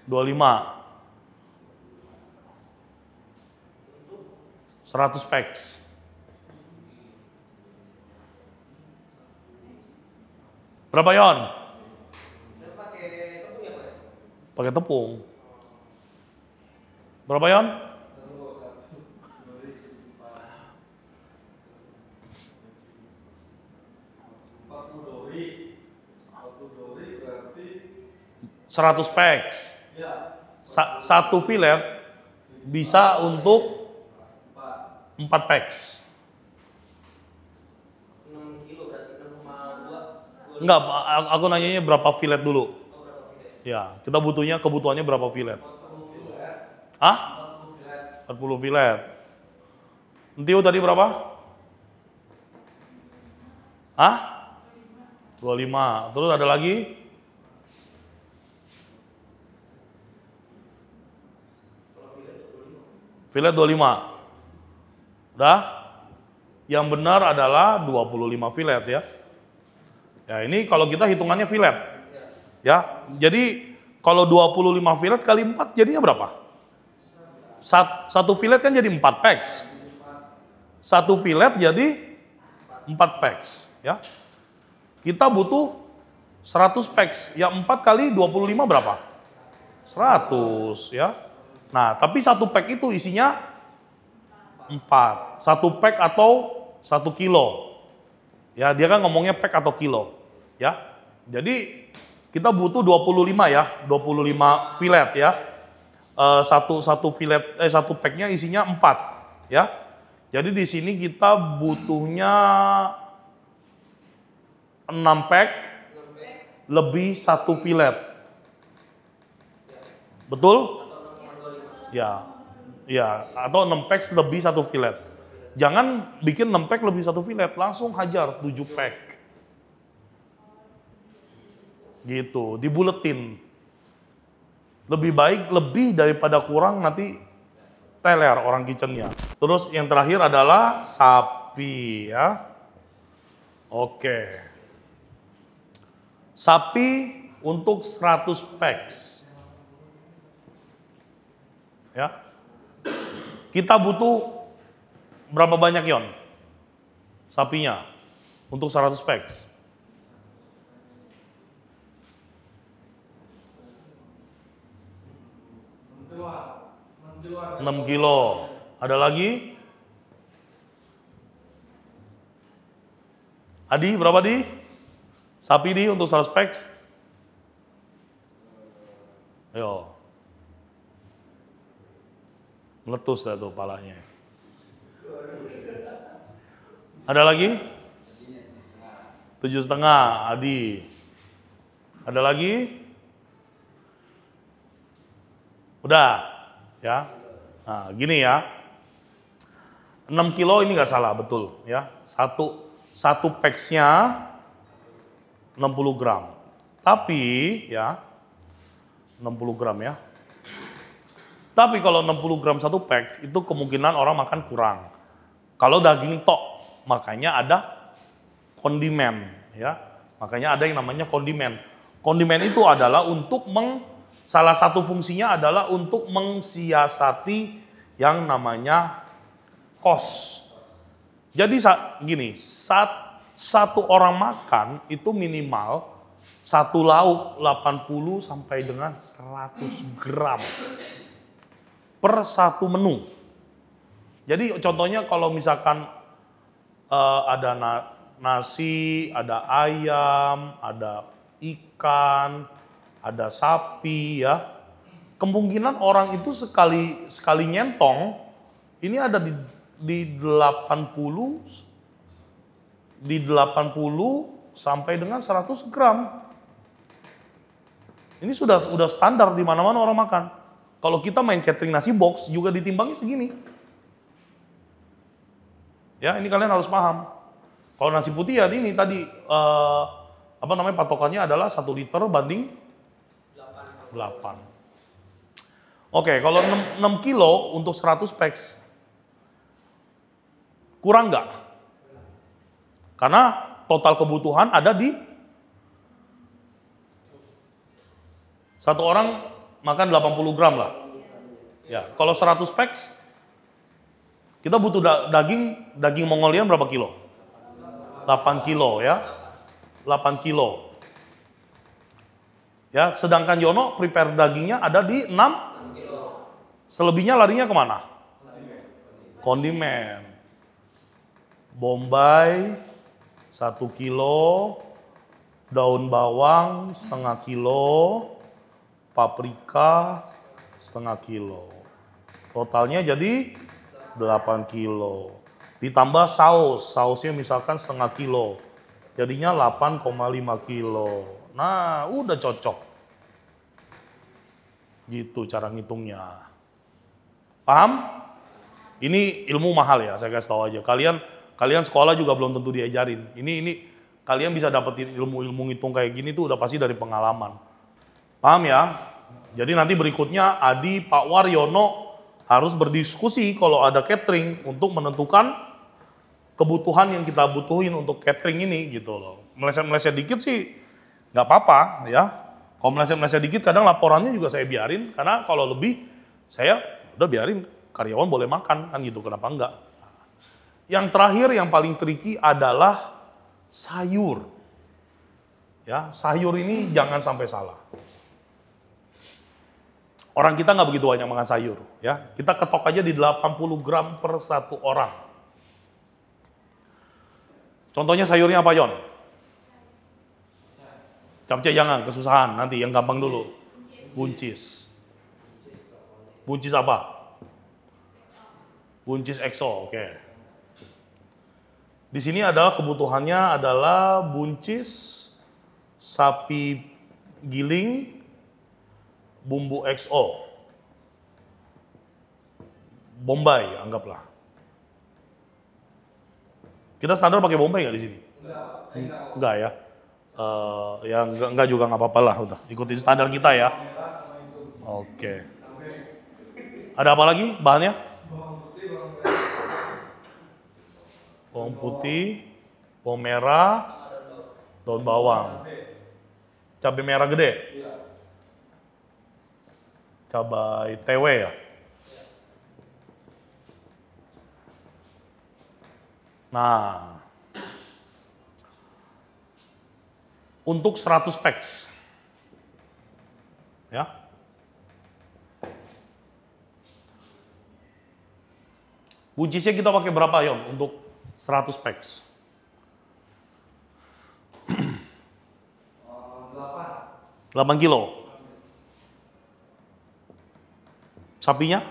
25. 100 packs. Berapa Yon? Pakai tepung ya, Pak? Pakai tepung. Berapa Yon? 100 packs. Satu filet bisa untuk 4 packs. 6 kilo berarti 6,2. Enggak, aku nanyanya berapa filet dulu. Ya, kita butuhnya kebutuhannya berapa filet? Hah? 40 filet. Entiu tadi berapa? Hah? 25. Terus ada lagi? Filet 25. Udah? Yang benar adalah 25 filet ya. Ya, ini kalau kita hitungannya filet. Ya, jadi kalau 25 filet kali 4 jadinya berapa? Satu fillet kan jadi 4 packs. Satu fillet jadi 4 packs. Ya. Kita butuh 100 packs. Ya 4 kali 25 berapa? 100 ya. Nah, tapi satu pack itu isinya 4. Satu pack atau 1 kilo. Ya, dia kan ngomongnya pack atau kilo. Ya. Jadi kita butuh 25 ya, 25 fillet ya. Satu packnya isinya 4 ya. Jadi di sini kita butuhnya 6 pack lebih 1 fillet. Betul? Ya. Ya, atau 6 pack lebih 1 fillet. Jangan bikin 6 pack lebih 1 fillet, langsung hajar 7 pack. Gitu, dibuletin. Lebih baik lebih daripada kurang, nanti teler orang kitchennya. Terus yang terakhir adalah sapi ya. Oke. Sapi untuk 100 packs. Ya. Kita butuh berapa banyak, Yon? Sapinya untuk 100 packs. 6 kilo. Ada lagi? Adi, berapa Di? Sapi Di untuk 100 packs? Ayo. Meletus dah tuh palanya. Ada lagi? 7,5, Adi. Ada lagi? Udah. Ya, nah gini ya, 6 kilo ini nggak salah, betul ya. Satu packsnya 60 gram. Tapi ya, 60 gram ya. Tapi kalau 60 gram satu packs, itu kemungkinan orang makan kurang. Kalau daging tok, makanya ada kondimen ya. Makanya ada yang namanya kondimen. Kondimen itu adalah untuk salah satu fungsinya adalah untuk mensiasati yang namanya kos. Jadi gini, satu orang makan itu minimal satu lauk 80 sampai dengan 100 gram per satu menu. Jadi contohnya kalau misalkan ada nasi, ada ayam, ada ikan, ada sapi ya. Kemungkinan orang itu sekali nyentong ini ada di 80 sampai dengan 100 gram. Ini sudah standar di mana-mana orang makan. Kalau kita main catering nasi box juga ditimbangnya segini. Ya, ini kalian harus paham. Kalau nasi putih ya ini tadi patokannya adalah 1 liter banding 8. Oke, kalau 6 kilo untuk 100 packs kurang nggak? Karena total kebutuhan ada di satu orang makan 80 gram lah. Ya, kalau 100 packs kita butuh daging Mongolian berapa kilo? 8 kilo ya. 8 kilo. Ya, sedangkan Yono prepare dagingnya ada di 6 kilo. Selebihnya larinya kemana? Kondimen. Bombay 1 kilo, daun bawang setengah kilo, paprika setengah kilo. Totalnya jadi 8 kilo. Ditambah sausnya misalkan setengah kilo. Jadinya 8,5 kilo. Nah, udah cocok. Gitu cara ngitungnya. Paham? Ini ilmu mahal ya, saya kasih tahu aja. Kalian sekolah juga belum tentu diajarin. Ini kalian bisa dapetin ilmu-ilmu ngitung kayak gini tuh udah pasti dari pengalaman. Paham ya? Jadi nanti berikutnya Adi, Pak Waryono harus berdiskusi kalau ada catering untuk menentukan kebutuhan yang kita butuhin untuk catering ini gitu loh. Meleset-meleset dikit sih nggak apa-apa ya. Kalau meleset-meleset dikit kadang laporannya juga saya biarin karena kalau lebih saya udah biarin. karyawan boleh makan kan gitu, kenapa enggak? Yang terakhir yang paling tricky adalah sayur. Ya, sayur ini jangan sampai salah. Orang kita nggak begitu banyak makan sayur, ya. Kita ketok aja di 80 gram per satu orang. Contohnya sayurnya apa, Yon? Capcay jangan, kesusahan. Nanti yang gampang dulu. Buncis. Buncis apa? Buncis EXO, oke. Di sini adalah kebutuhannya adalah buncis sapi giling, bumbu XO, Bombay anggaplah. Kita standar pakai Bombay nggak di sini? Enggak ya. Ya enggak juga nggak apa-apa lah, udah ikutin standar kita ya. Oke. Ada apa lagi bahannya? Bawang putih, bawang merah, daun bawang, cabai merah gede, cabai TW ya. Nah, untuk 100 packs, ya. Buncisnya kita pakai berapa, Yon, untuk 100 packs? 8 kilo. Sapinya?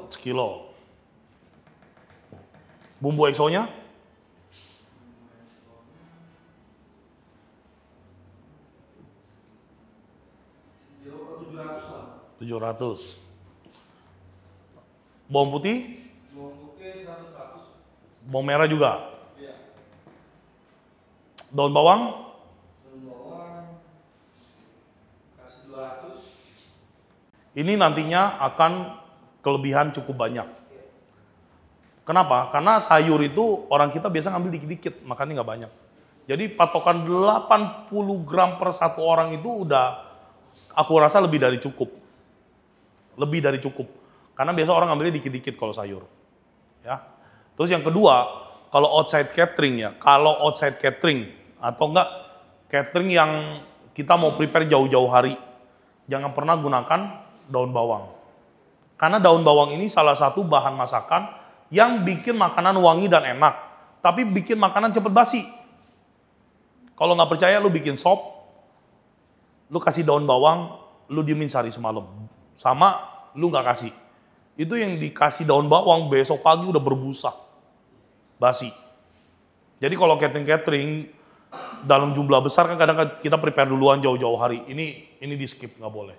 Sekilo. Bumbu EXO-nya? 700. Bawang putih? Bawang putih 100. Bawang merah juga? Iya. Daun bawang? Daun bawang kasih 200. Ini nantinya akan kelebihan cukup banyak. Kenapa? Karena sayur itu orang kita biasa ngambil dikit-dikit, makannya nggak banyak. Jadi patokan 80 gram per satu orang itu udah aku rasa lebih dari cukup. Lebih dari cukup. Karena biasa orang ngambilnya dikit-dikit kalau sayur. Ya. Terus yang kedua, kalau outside catering ya, kalau outside catering atau enggak catering yang kita mau prepare jauh-jauh hari, jangan pernah gunakan daun bawang. Karena daun bawang ini salah satu bahan masakan yang bikin makanan wangi dan enak, tapi bikin makanan cepet basi. Kalau nggak percaya, lu bikin sop, lu kasih daun bawang, lu diemin sehari semalam. Sama lu nggak kasih. Itu yang dikasih daun bawang besok pagi udah berbusa, basi. Jadi kalau catering dalam jumlah besar kan kadang kita prepare duluan jauh-jauh hari. Ini di skip, nggak boleh.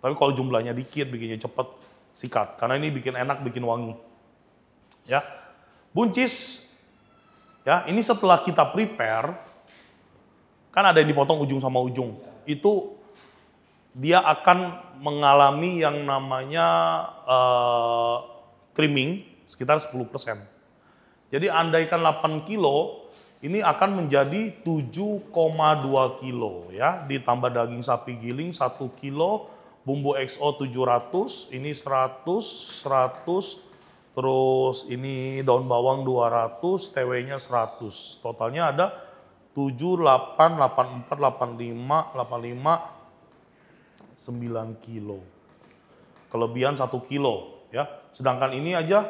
Tapi kalau jumlahnya dikit, bikinnya cepet, sikat. Karena ini bikin enak, bikin wangi. Ya, buncis. Ya, ini setelah kita prepare, kan ada yang dipotong ujung sama ujung. Itu dia akan mengalami yang namanya trimming sekitar 10%. Jadi andaikan 8 kilo, ini akan menjadi 7,2 kilo ya, ditambah daging sapi giling 1 kilo, bumbu XO 700, ini 100, terus ini daun bawang 200, TW-nya 100. Totalnya ada 7, 8, 84, 85, 9 kilo. Kelebihan 1 kilo ya. Sedangkan ini aja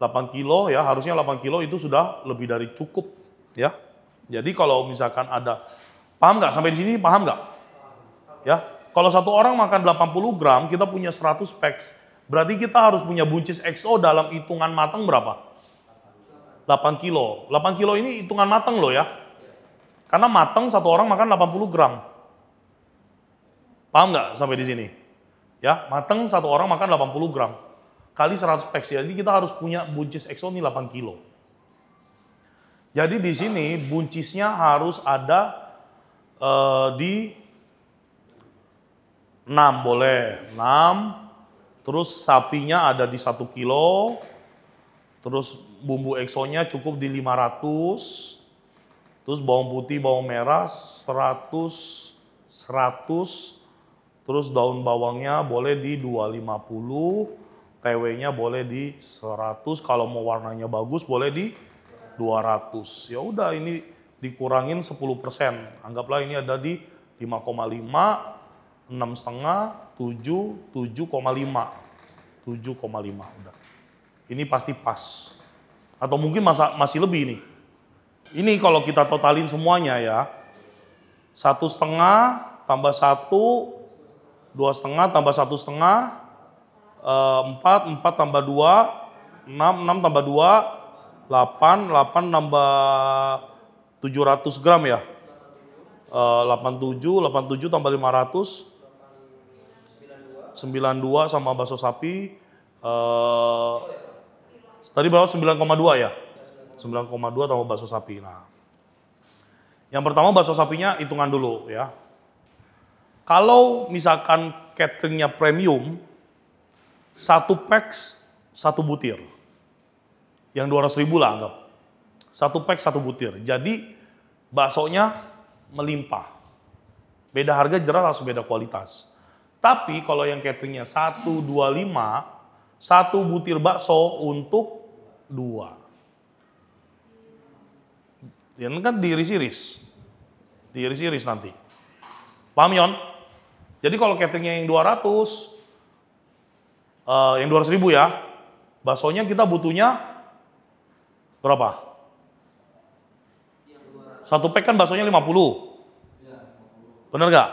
8 kilo ya, harusnya 8 kilo itu sudah lebih dari cukup ya. Jadi kalau misalkan ada, paham nggak sampai di sini, paham nggak? Ya, kalau satu orang makan 80 gram, kita punya 100 packs, berarti kita harus punya buncis XO dalam hitungan matang berapa? 8 kilo. 8 kilo ini hitungan matang loh ya. Karena matang satu orang makan 80 gram. Paham nggak sampai di sini? Ya, matang satu orang makan 80 gram. Kali 100 packs, jadi kita harus punya buncis EXO ini 8 kilo. Jadi di sini buncisnya harus ada di 6 boleh, 6. Terus sapinya ada di 1 kilo. Terus bumbu EXO-nya cukup di 500. Terus bawang putih, bawang merah 100, 100, terus daun bawangnya boleh di 250, TW-nya boleh di 100, kalau mau warnanya bagus boleh di 200. Ya udah ini dikurangin 10%. Anggaplah ini ada di 5,5, 6,5, 7, 7,5. 7,5 udah. Ini pasti pas. Atau mungkin masih lebih nih. Ini kalau kita totalin semuanya ya. 1,5 tambah 1, 2,5 tambah 1,5, 4, 4 tambah 2, 6, 6 tambah 2, 8, 8 tambah 700 gram ya. 87, 87 tambah 500, 92 sama bakso sapi. Tadi berapa? 9,2 ya? 9,2 tambah bakso sapi. Nah, yang pertama bakso sapinya hitungan dulu ya. Kalau misalkan cateringnya premium, 1 packs 1 butir. Yang 200.000 lah anggap. 1 pack 1 butir. Jadi baksonya melimpah. Beda harga jelas harus beda kualitas. Tapi kalau yang cateringnya 125, 1 butir bakso untuk 2. Ini kan diiris-iris. Diiris-iris nanti. Paham Yon? Jadi kalau cateringnya yang 200, yang 200.000 ya, baksonya kita butuhnya berapa? 1 pack kan baksonya 50. Bener nggak?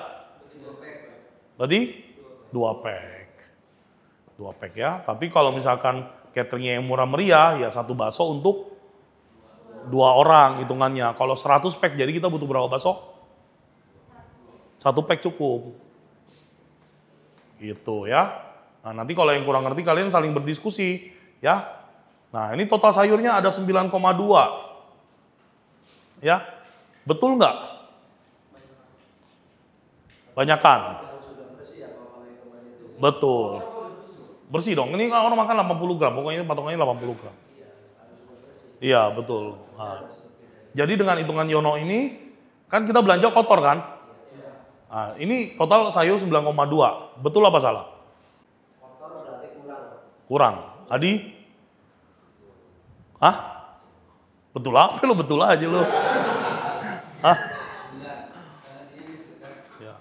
Berarti 2 pack. 2 pack ya. Tapi kalau misalkan cateringnya yang murah meriah, ya 1 bakso untuk 2 orang hitungannya. Kalau 100 pack, jadi kita butuh berapa bakso? 1 pack cukup. Gitu ya. Nah, nanti kalau yang kurang ngerti kalian saling berdiskusi ya. Nah, ini total sayurnya ada 9,2. Ya. Betul nggak? Banyakan. Betul. Bersih dong. Ini kan orang makan 80 gram, pokoknya patungannya 80 gram. Iya, betul. Nah, jadi dengan hitungan Yono ini, kan kita belanja kotor kan? Nah, ini total sayur 9,2. Betul apa salah? Kotor berarti kurang. Kurang. Adi? Hah? Betul apa lu? Betul aja lu. Hah? Ya.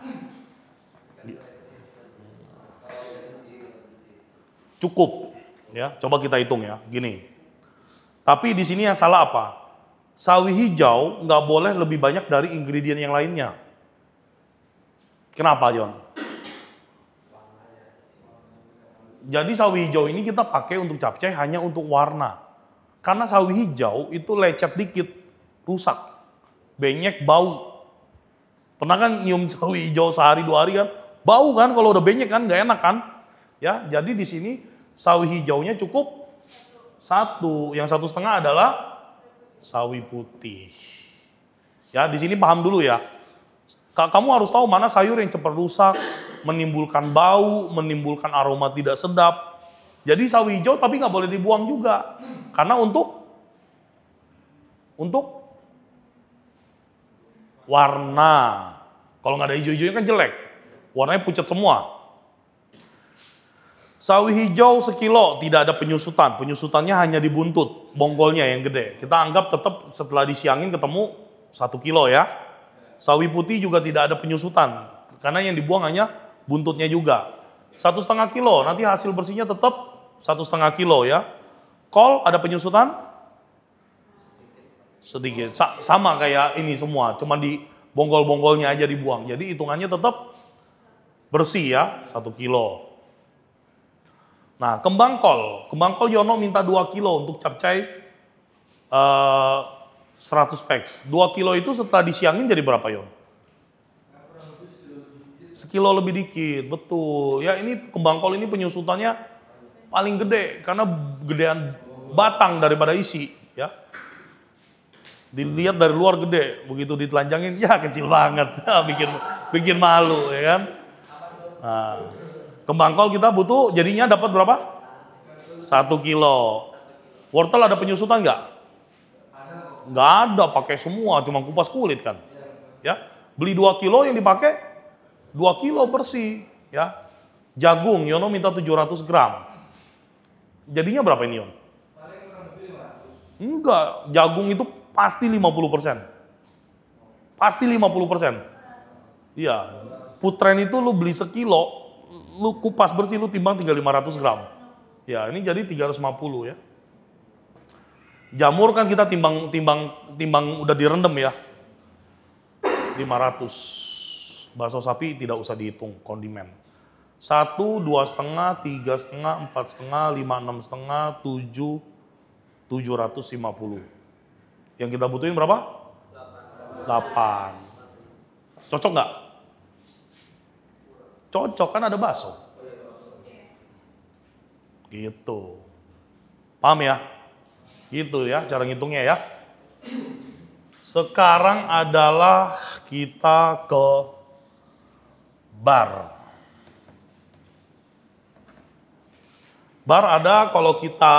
Cukup. Ya, coba kita hitung ya. Gini. Tapi di sini yang salah apa? Sawi hijau nggak boleh lebih banyak dari ingredient yang lainnya. Kenapa, John? Jadi sawi hijau ini kita pakai untuk capcay hanya untuk warna. Karena sawi hijau itu lecet dikit, rusak, benyek, bau. Pernah kan nyium sawi hijau sehari 2 hari kan? Bau kan kalau udah benyek kan, nggak enak kan? Ya, jadi di sini sawi hijaunya cukup 1. Yang 1,5 adalah sawi putih. Ya, di sini paham dulu ya. Kamu harus tahu mana sayur yang cepat rusak, menimbulkan bau, menimbulkan aroma tidak sedap. Jadi sawi hijau tapi nggak boleh dibuang juga. Karena untuk warna. Kalau nggak ada hijau-hijaunya kan jelek. Warnanya pucat semua. Sawi hijau sekilo tidak ada penyusutan. Penyusutannya hanya di buntut, bonggolnya yang gede. Kita anggap tetap setelah disiangin ketemu 1 kilo ya. Sawi putih juga tidak ada penyusutan. Karena yang dibuang hanya buntutnya juga. 1,5 kilo, nanti hasil bersihnya tetap 1,5 kilo ya. Kol ada penyusutan? Sedikit. Sama kayak ini semua, cuma di bonggol-bonggolnya aja dibuang. Jadi hitungannya tetap bersih ya, 1 kilo. Nah, kembang kol Yono minta 2 kilo untuk capcay 100 packs. 2 kilo itu setelah disiangin jadi berapa, Yon? Sekilo lebih dikit, betul. Ya ini kembang kol ini penyusutannya paling gede karena gedean batang daripada isi, ya. Dilihat dari luar gede, begitu ditelanjangin ya kecil banget, bikin malu, ya kan? Nah, kembang kol kita butuh jadinya dapat berapa? 1 kilo. Wortel ada penyusutan nggak? Nggak ada, pakai semua, cuma kupas kulit kan. Ya, beli 2 kilo yang dipakai 2 kilo bersih, ya. Jagung, Yono minta 700 gram. Jadinya berapa ini, Yon? Paling kurang lebih 500. Enggak, jagung itu pasti 50%. Pasti 50%. Iya, putren itu lu beli sekilo, lu kupas bersih, lu timbang tinggal 500 gram. Ya, ini jadi 350 ya. Jamur kan kita timbang udah direndam ya. 500. Bakso sapi tidak usah dihitung kondimen. 1, 2,5, 3,5, 4,5, 5, 6,5, 7, 750. Yang kita butuhin berapa? 8. Cocok nggak? Cocok, kan ada bakso. Gitu. Paham ya? Gitu ya cara ngitungnya ya. Sekarang adalah kita ke bar. Bar ada kalau kita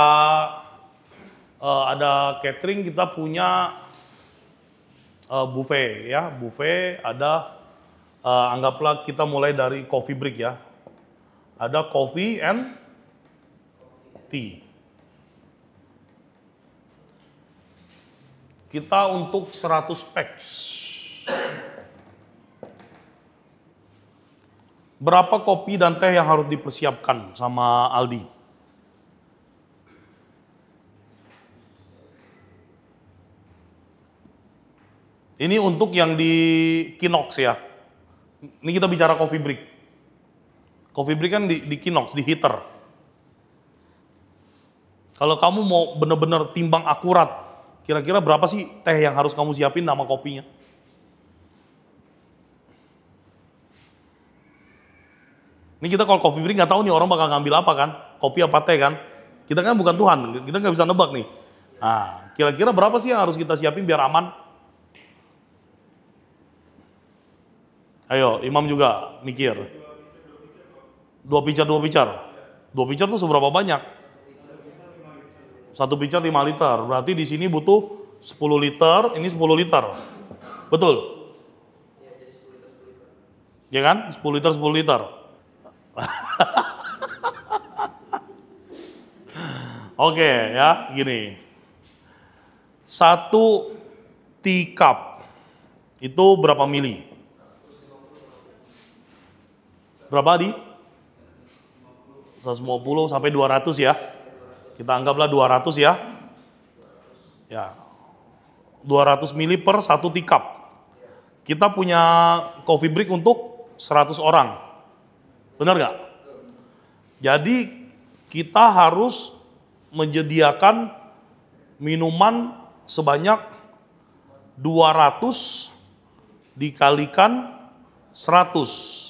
ada catering, kita punya buffet ya. Buffet ada anggaplah kita mulai dari coffee break ya. Ada coffee and tea. Kita untuk 100 packs. Berapa kopi dan teh yang harus dipersiapkan sama Aldi? Ini untuk yang di Kinox ya. Ini kita bicara coffee break. Coffee break kan di Kinox, di heater. Kalau kamu mau bener-bener timbang akurat, kira-kira berapa sih teh yang harus kamu siapin sama kopinya? Ini kita kalau coffee break nggak tahu nih orang bakal ngambil apa kan? Kopi apa teh kan? Kita kan bukan Tuhan, kita nggak bisa nebak nih. Nah, kira-kira berapa sih yang harus kita siapin biar aman? Ayo, Imam juga mikir. 2 picar. 2 picar tuh seberapa banyak? 1 picar 5 liter. Berarti di sini butuh 10 liter, ini 10 liter. Betul? Ya kan? 10 liter, 10 liter. Oke, ya, gini. 1 teacup itu berapa mili? Berapa di? 150 sampai 200 ya. Kita anggaplah 200 ya. Ya. 200 mili per 1 teacup. Kita punya coffee break untuk 100 orang. Benar nggak? Jadi kita harus menyediakan minuman sebanyak 200 dikalikan 100.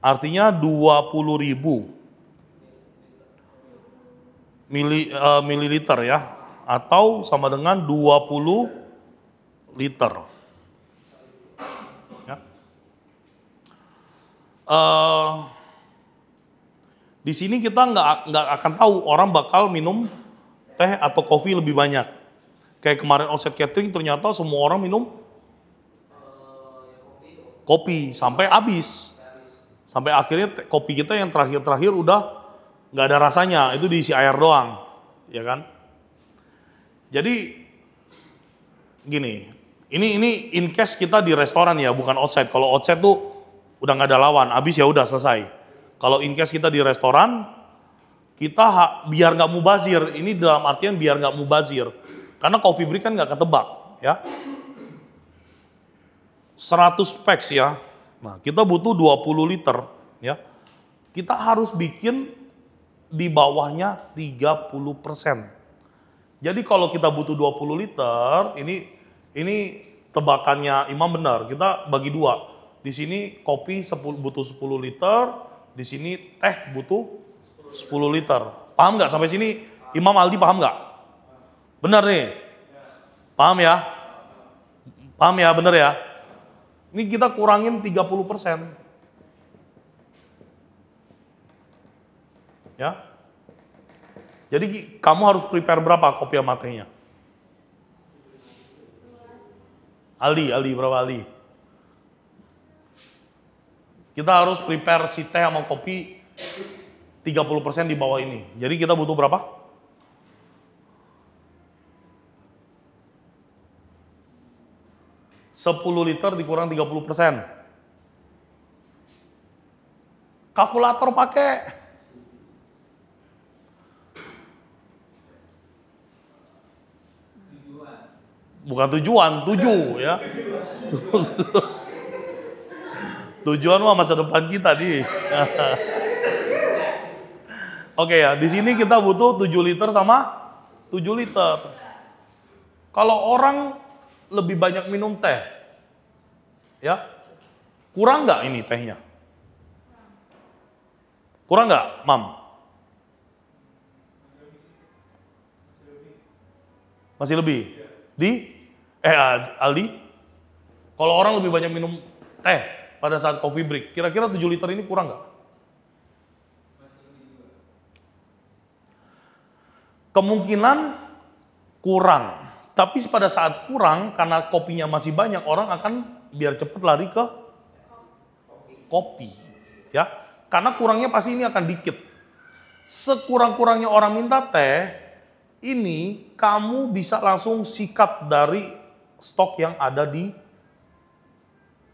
Artinya 20.000 mililiter ya, atau sama dengan 20 liter. Ya. Di sini kita nggak akan tahu orang bakal minum teh atau kopi lebih banyak. Kayak kemarin offset catering ternyata semua orang minum kopi sampai habis. Sampai akhirnya kopi kita yang terakhir udah nggak ada rasanya, itu diisi air doang, ya kan? Jadi gini, ini in case kita di restoran ya, bukan outside. Kalau outside tuh udah nggak ada lawan, habis ya udah selesai. Kalau in case kita di restoran, kita biar nggak mubazir. Ini dalam artian biar nggak mubazir, karena coffee break kan nggak ketebak, ya. 100 packs ya. Nah, kita butuh 20 liter ya. Kita harus bikin di bawahnya 30%. Jadi kalau kita butuh 20 liter, ini tebakannya Imam benar. Kita bagi 2. Di sini kopi butuh 10 liter, di sini teh butuh 10 liter. Paham nggak sampai sini? Imam Aldi paham nggak? Benar nih? Paham ya? Paham ya, benar ya? Ini kita kurangin 30%. Ya. Jadi kamu harus prepare berapa kopi sama tehnya? Aldi berapa Aldi? Kita harus prepare si teh sama kopi 30% di bawah ini. Jadi kita butuh berapa? 10 liter dikurang 30%. Kalkulator pakai. Bukan tujuan, tujuh ya. Tujuan mah masa depan kita nih. Oke ya, di sini kita butuh 7 liter sama 7 liter. Kalau orang lebih banyak minum teh, ya, kurang nggak ini tehnya? Kurang nggak, Mam? Masih lebih? Aldi? Kalau orang lebih banyak minum teh pada saat coffee break, kira-kira 7 liter ini kurang nggak? Kemungkinan kurang. Tapi pada saat kurang, karena kopinya masih banyak, orang akan biar cepet lari ke kopi. Ya, karena kurangnya pasti ini akan dikit. Sekurang-kurangnya orang minta teh, ini kamu bisa langsung sikat dari stok yang ada di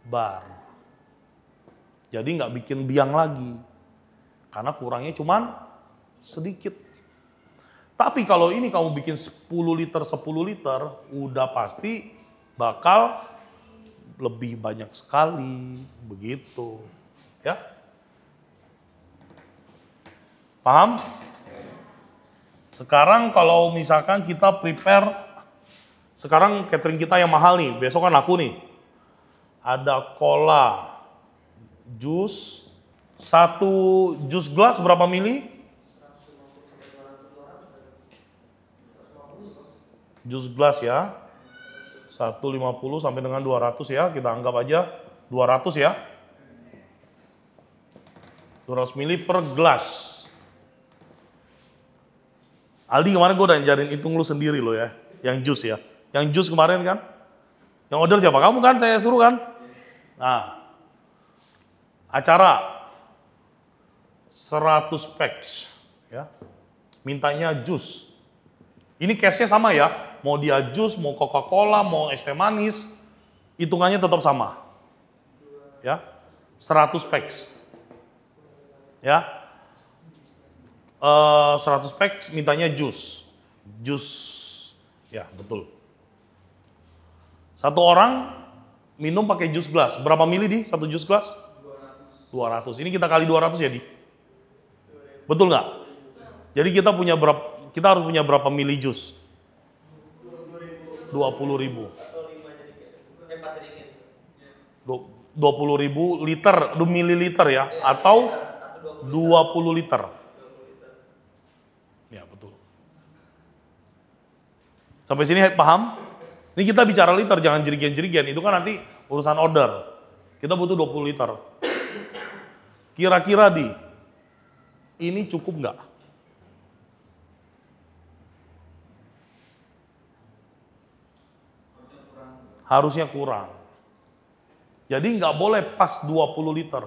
bar. Jadi nggak bikin biang lagi. Karena kurangnya cuman sedikit. Tapi kalau ini kamu bikin 10 liter, udah pasti bakal lebih banyak sekali. Begitu. Ya. Paham? Sekarang kalau misalkan kita prepare, sekarang catering kita yang mahal nih, besok kan laku nih. Ada cola, jus, satu jus gelas berapa mili? Jus gelas ya, 150 sampai dengan 200 ya, kita anggap aja 200 ya. 200 mili per gelas. Aldi kemarin gue udah ngajarin hitung lu sendiri lo ya, yang jus ya. Yang jus kemarin kan, yang order siapa? Kamu kan, saya suruh kan? Nah, acara 100 packs ya, mintanya jus. Ini case-nya sama ya, mau dia jus, mau Coca-Cola, mau es teh manis, hitungannya tetap sama. Ya, 100 packs. Ya, 100 packs mintanya jus. Jus, ya betul. Satu orang minum pakai jus gelas. Berapa mili di satu jus gelas? 200. Ini kita kali 200 ya, Di? Betul nggak? Jadi kita punya berapa? Kita harus punya berapa mili jus? 20.000. 20.000 liter, mililiter ya, atau 20 liter. Ya, betul. Sampai sini paham? Ini kita bicara liter, jangan jerigen-jerigen. Itu kan nanti urusan order. Kita butuh 20 liter. Kira-kira Di, ini cukup nggak? Harusnya kurang. Jadi nggak boleh pas 20 liter.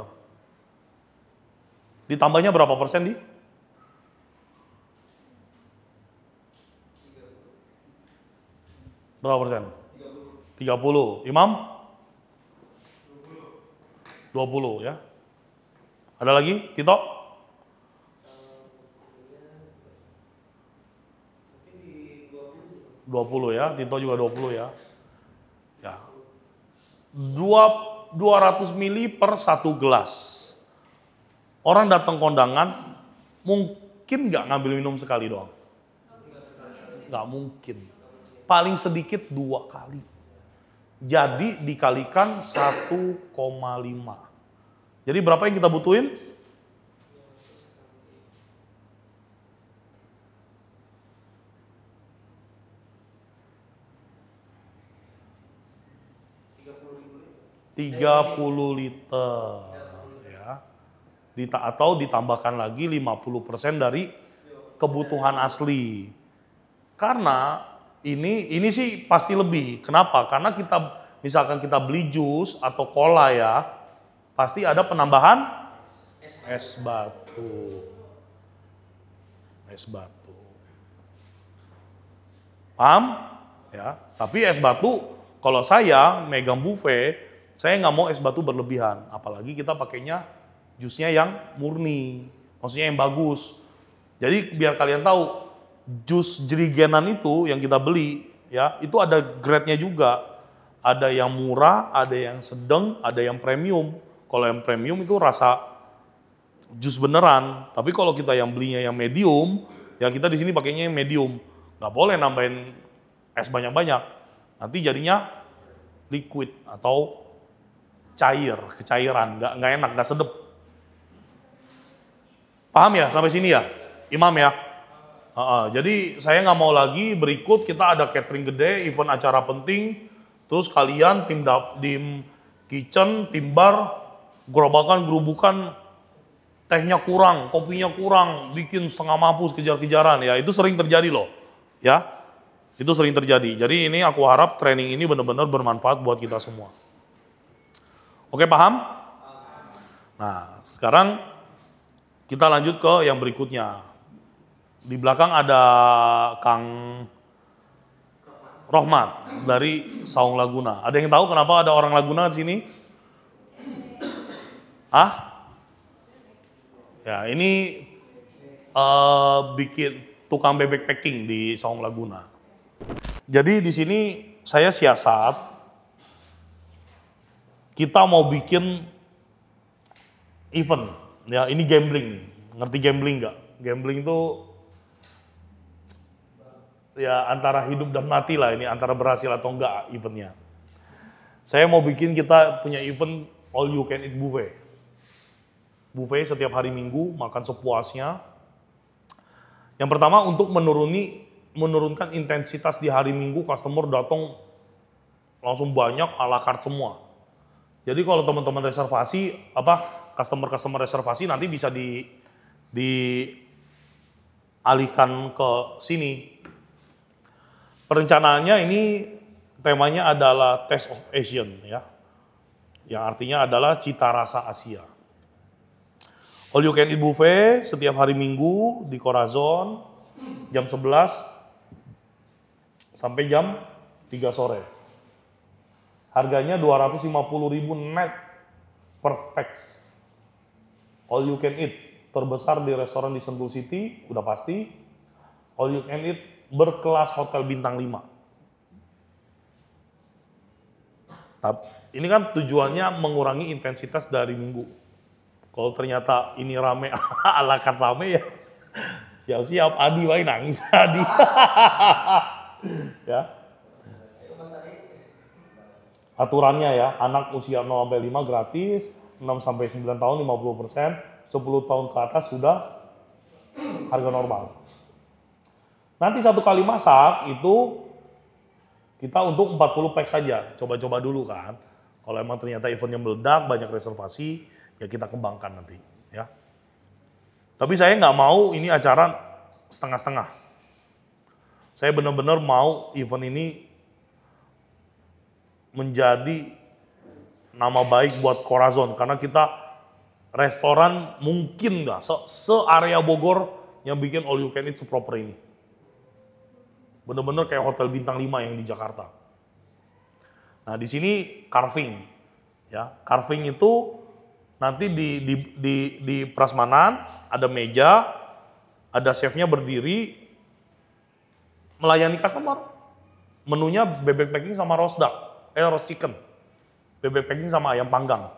Ditambahnya berapa persen, Di? Berapa persen? 30. Imam? 20 ya. Ada lagi? Tito? 20 ya. Tito juga 20 ya. Ya. 200 mili per satu gelas. Orang datang kondangan, mungkin nggak ngambil minum sekali doang? Nggak mungkin. Paling sedikit 2 kali. Jadi dikalikan 1,5. Jadi berapa yang kita butuhin? $30 liter. Ya. Atau ditambahkan lagi 50% dari kebutuhan asli. Karena ini sih pasti lebih. Kenapa? Karena misalkan kita beli jus atau cola ya, pasti ada penambahan es batu. Es batu. Paham? Ya, tapi es batu, kalau saya megang buffet, saya nggak mau es batu berlebihan. Apalagi kita pakainya jusnya yang murni, maksudnya yang bagus. Jadi biar kalian tahu, jus jerigenan itu yang kita beli, ya itu ada grade-nya juga. Ada yang murah, ada yang sedang, ada yang premium. Kalau yang premium itu rasa jus beneran. Tapi kalau kita yang belinya yang medium, ya kita di sini pakainya yang medium. Nggak boleh nambahin es banyak-banyak. Nanti jadinya liquid atau kecairan, nggak enak, nggak sedep. Paham ya sampai sini ya, Imam ya? Jadi saya nggak mau lagi berikut kita ada catering gede, event acara penting, terus kalian tim kitchen, tim bar, gerobakan-gerubukan, tehnya kurang, kopinya kurang, bikin setengah mampus kejar-kejaran, ya itu sering terjadi loh, ya itu sering terjadi. Jadi ini aku harap training ini benar-benar bermanfaat buat kita semua. Oke, paham? Nah, sekarang kita lanjut ke yang berikutnya. Di belakang ada Kang Rohmat dari Saung Laguna. Ada yang tahu kenapa ada orang Laguna di sini? Ya, ini bikin tukang bebek packing di Saung Laguna. Jadi di sini saya siasat, kita mau bikin event. Ya, ini gambling nih. Ngerti gambling nggak? Gambling itu ya antara hidup dan mati lah, ini antara berhasil atau enggak eventnya. Saya mau bikin kita punya event all you can eat buffet. Buffet setiap hari Minggu, makan sepuasnya. Yang pertama untuk menurunkan intensitas di hari Minggu, customer datang langsung banyak, a la carte semua. Jadi kalau teman-teman reservasi, customer reservasi nanti bisa dialihkan ke sini. Perencanaannya ini temanya adalah Taste of Asian, ya. Yang artinya adalah cita rasa Asia. All you can eat buffet setiap hari Minggu di Corazon jam 11 sampai jam 3 sore. Harganya 250.000 net per pax. All you can eat terbesar di restoran di Sentul City, udah pasti. All you can eat berkelas hotel bintang 5. Ini kan tujuannya mengurangi intensitas dari Minggu. Kalau ternyata ini rame, ala carte rame ya, siap-siap Adi wae nangis Adi. Ya. Aturannya ya, anak usia 0-5 gratis, 6-9 tahun 50%, 10 tahun ke atas sudah harga normal. Nanti satu kali masak itu kita untuk 40 pack saja, coba-coba dulu kan. Kalau emang ternyata eventnya meledak, banyak reservasi, ya kita kembangkan nanti, ya. Tapi saya nggak mau ini acara setengah-setengah. Saya benar-benar mau event ini menjadi nama baik buat Corazon, karena kita restoran mungkin nggak se-area Bogor yang bikin all you can eat seproper ini. Benar-benar kayak hotel bintang 5 yang di Jakarta. Nah di sini carving, ya carving itu nanti di prasmanan ada meja, ada chefnya berdiri melayani customer. Menunya bebek packing sama roast chicken, bebek packing sama ayam panggang.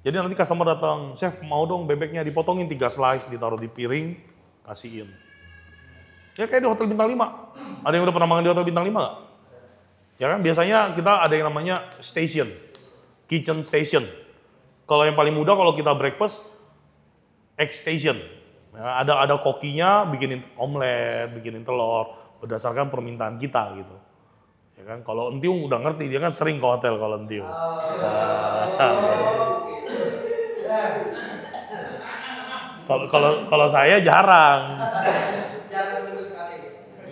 Jadi nanti customer datang, chef mau dong bebeknya dipotongin 3 slice, ditaruh di piring, kasihin. Ya kayak di hotel bintang 5. Ada yang udah pernah makan di hotel bintang 5 nggak? Ya kan biasanya kita ada yang namanya station, kitchen station. Kalau yang paling mudah kalau kita breakfast, egg station. Ya, ada kokinya bikinin omelet, bikinin telur berdasarkan permintaan kita gitu. Ya kan kalau Entiu udah ngerti, dia kan sering ke hotel kalau Entiu. Kalau saya jarang. Jarang seminggu sekali.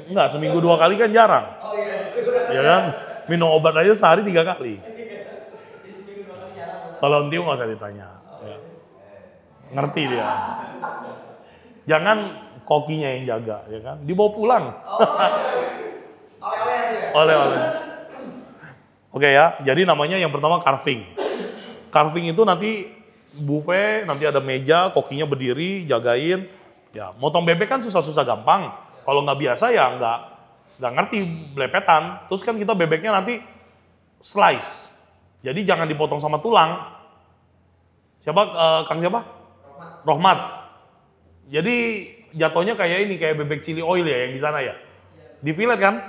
Enggak, seminggu 2 kali kan jarang. Oh iya, Ya kan? Minum obat aja sehari 3 kali. Di seminggu 2 kali jarang. Kalau Tiu nggak usah ditanya. Ya. Ngerti dia. Jangan kokinya yang jaga, ya kan? Dibawa pulang. Oleh-oleh. Oke ya, jadi namanya yang pertama carving. Carving itu nanti buffet, nanti ada meja, kokinya berdiri, jagain. Ya, motong bebek kan susah-susah gampang. Kalau nggak biasa ya nggak ngerti belepetan. Terus kan kita bebeknya nanti slice. Jadi jangan dipotong sama tulang. Siapa Kang siapa? Rohmat. Jadi jatuhnya kayak ini, kayak bebek chili oil ya yang di sana ya. Di fillet kan?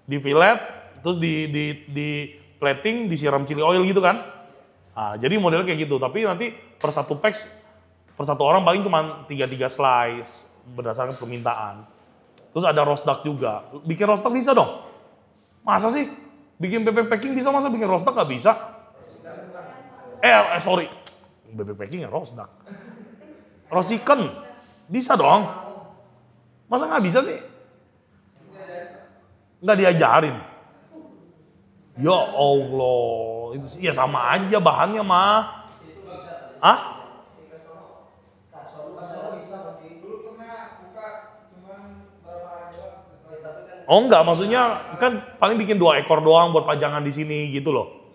Di fillet, terus di plating, disiram chili oil gitu kan? Nah, jadi modelnya kayak gitu. Tapi nanti per satu packs, per satu orang paling cuma 3 slice berdasarkan permintaan. Terus ada roast duck juga. Bikin roast duck bisa dong? Masa sih? Bikin bebek packing bisa, masa bikin roast duck nggak bisa? Sorry. Bebek packing ya roast duck. Roast chicken. Bisa dong. Masa nggak bisa sih? Nggak diajarin. Ya Allah. Ya sama aja bahannya mah. Hah? Oh enggak, maksudnya kan paling bikin 2 ekor doang buat pajangan di sini gitu loh.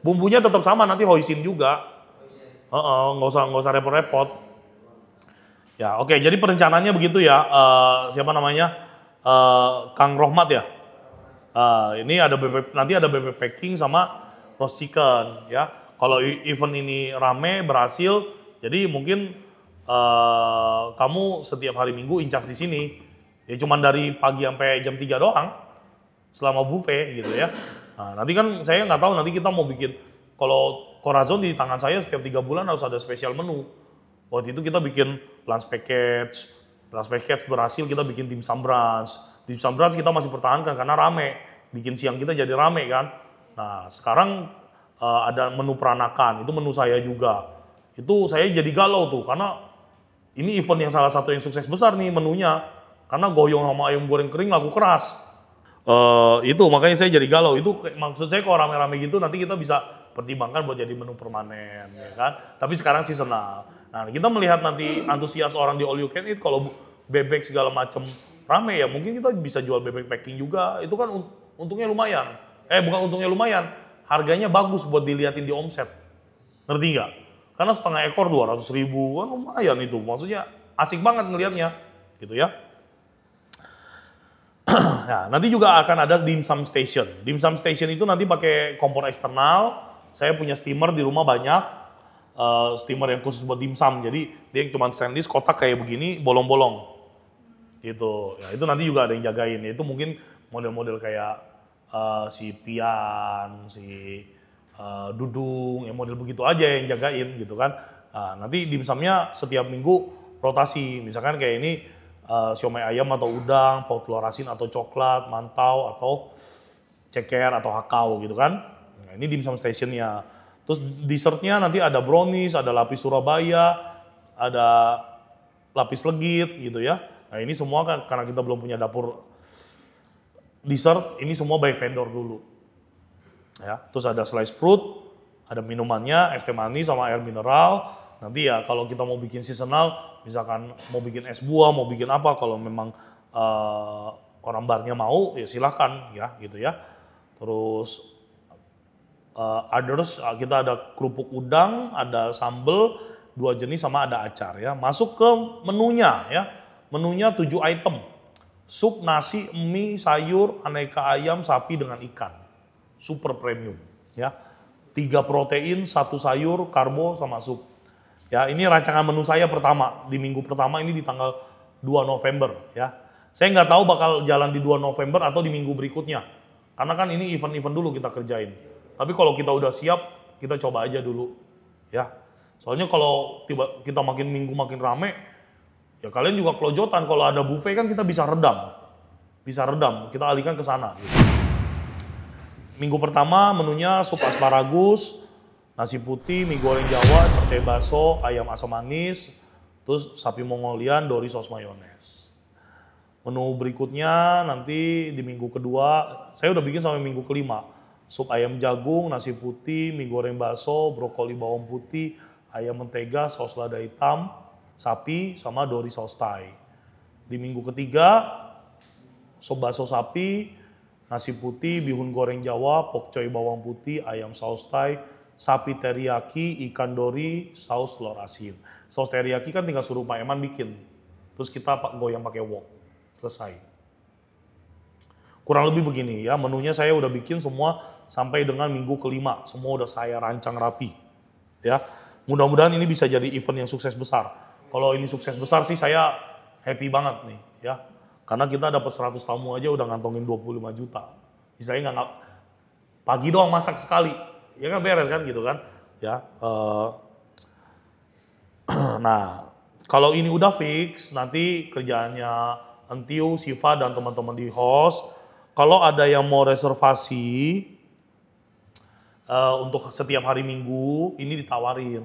Bumbunya tetap sama, nanti hoisin juga. Nggak usah repot-repot. Ya oke, jadi perencanaannya begitu ya. Siapa namanya? Kang Rohmat ya. Ini ada bebek, nanti ada bebek packing sama roast chicken ya. Kalau event ini rame berhasil, jadi mungkin kamu setiap hari Minggu incas di sini. Ya cuman dari pagi sampai jam 3 doang selama buffet gitu ya. Nah, nanti kan saya nggak tahu, nanti kita mau bikin, kalau Corazon di tangan saya setiap 3 bulan harus ada spesial menu. Waktu itu kita bikin lunch package berhasil, kita bikin dimsum brunch. Dimsum brunch kita masih pertahankan karena rame, bikin siang kita jadi rame kan. Nah sekarang ada menu peranakan, itu menu saya juga. Itu saya jadi galau tuh, karena ini event yang salah satu yang sukses besar nih menunya. Karena goyong sama ayam goreng kering laku keras. Itu makanya saya jadi galau. Itu maksud saya kalau rame-rame gitu nanti kita bisa pertimbangkan buat jadi menu permanen, ya kan? Tapi sekarang seasonal. Nah, kita melihat nanti antusias orang di all you can eat, kalau bebek segala macam rame ya, mungkin kita bisa jual bebek packing juga. Itu kan untungnya lumayan. Bukan untungnya lumayan, harganya bagus buat dilihatin di omset. Ngerti nggak? Karena setengah ekor 200.000 kan lumayan itu. Maksudnya asik banget ngelihatnya, gitu ya. Nah, nanti juga akan ada dimsum station. Dimsum station itu nanti pakai kompor eksternal. Saya punya steamer di rumah banyak. Steamer yang khusus buat dimsum. Jadi dia cuma stainless, kotak kayak begini, bolong-bolong. Gitu. Ya, itu nanti juga ada yang jagain. Itu mungkin model-model kayak si Pian, si Dudung, ya model begitu aja yang jagain gitu kan. Nah, nanti dimsumnya setiap minggu rotasi. Misalkan kayak ini siomay ayam atau udang, paut telur asin atau coklat, mantau atau ceker atau hakau gitu kan. Nah, ini dimsum stationnya. Terus dessertnya nanti ada brownies, ada lapis Surabaya, ada lapis legit gitu ya. Nah ini semua kan karena kita belum punya dapur dessert, ini semua by vendor dulu. Ya, terus ada slice fruit, ada minumannya, es teh manis sama air mineral. Nanti ya kalau kita mau bikin seasonal, misalkan mau bikin es buah, mau bikin apa, kalau memang orang barnya mau, ya silahkan ya gitu ya. Terus others, kita ada kerupuk udang, ada sambal, 2 jenis sama ada acar ya. Masuk ke menunya ya. Menunya 7 item. Sup, nasi, mie, sayur, aneka ayam, sapi dengan ikan. Super premium ya. 3 protein, 1 sayur, karbo sama sup. Ya, ini rancangan menu saya pertama, di minggu pertama ini di tanggal 2 November ya. Saya nggak tahu bakal jalan di 2 November atau di minggu berikutnya. Karena kan ini event-event dulu kita kerjain. Tapi kalau kita udah siap, kita coba aja dulu ya. Soalnya kalau kita makin minggu makin rame, ya kalian juga kelojotan. Kalau ada buffet kan kita bisa redam. Kita alihkan ke sana. Gitu. Minggu pertama menunya sup asparagus, nasi putih, mie goreng Jawa, pete baso, ayam asam manis, terus sapi Mongolian, dori saus mayones. Menu berikutnya nanti di minggu kedua, saya udah bikin sampai minggu kelima. sup ayam jagung, nasi putih, mie goreng bakso, brokoli bawang putih, ayam mentega, saus lada hitam, sapi, sama dori saus Thai. Di minggu ketiga, sup bakso sapi, nasi putih, bihun goreng Jawa, pokcoy bawang putih, ayam saus Thai, sapi teriyaki, ikan dori, saus telur asin. Saus teriyaki kan tinggal suruh Pak Eman bikin. Terus kita goyang pakai wok. Selesai. Kurang lebih begini ya, menunya saya udah bikin semua sampai dengan minggu kelima. Semua udah saya rancang rapi. Ya, mudah-mudahan ini bisa jadi event yang sukses besar. Kalau ini sukses besar sih saya happy banget nih ya. Karena kita dapat 100 tamu aja udah ngantongin 25 juta. Misalnya nggak pagi doang masak sekali, ya kan beres kan gitu kan? Ya. Nah, kalau ini udah fix, nanti kerjaannya Entiu, Siva dan teman-teman di host. Kalau ada yang mau reservasi untuk setiap hari Minggu, ini ditawarin,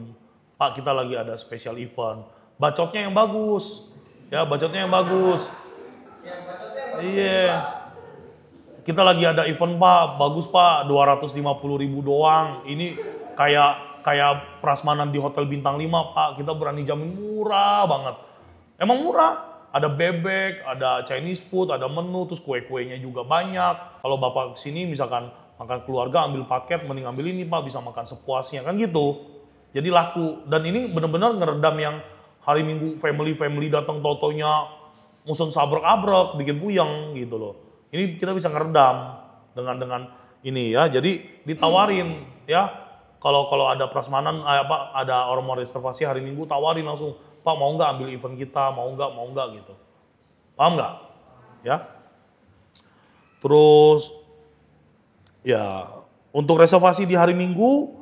Pak kita lagi ada special event. Bacotnya yang bagus, ya bacotnya yang bagus. Iya. Kita lagi ada event Pak, bagus Pak, 250.000 doang. Ini kayak prasmanan di Hotel Bintang 5 Pak, kita berani jamin murah banget. Emang murah, ada bebek, ada Chinese food, ada menu, terus kue-kuenya juga banyak. Kalau Bapak kesini misalkan makan keluarga ambil paket, mending ambil ini Pak, bisa makan sepuasnya, kan gitu. Jadi laku, dan ini benar-benar ngeredam yang hari Minggu family datang totonya musun sabrek-abrek, bikin puyeng gitu loh. Ini kita bisa ngeredam dengan ini ya. Jadi ditawarin ya. Kalau ada prasmanan, ada orang mau reservasi hari Minggu, tawarin langsung, Pak mau nggak ambil event kita, mau nggak gitu. Paham nggak? Ya. Terus ya untuk reservasi di hari Minggu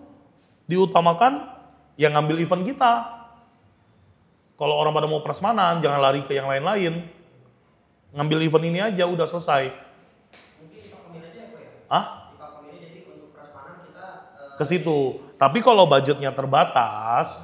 diutamakan yang ngambil event kita. Kalau orang pada mau prasmanan, jangan lari ke yang lain-lain. Ngambil event ini aja, udah selesai. Mungkin dipakemin aja ya Pak ya? Hah? Dipakemin jadi untuk prasmanan kita ke situ. Tapi kalau budgetnya terbatas,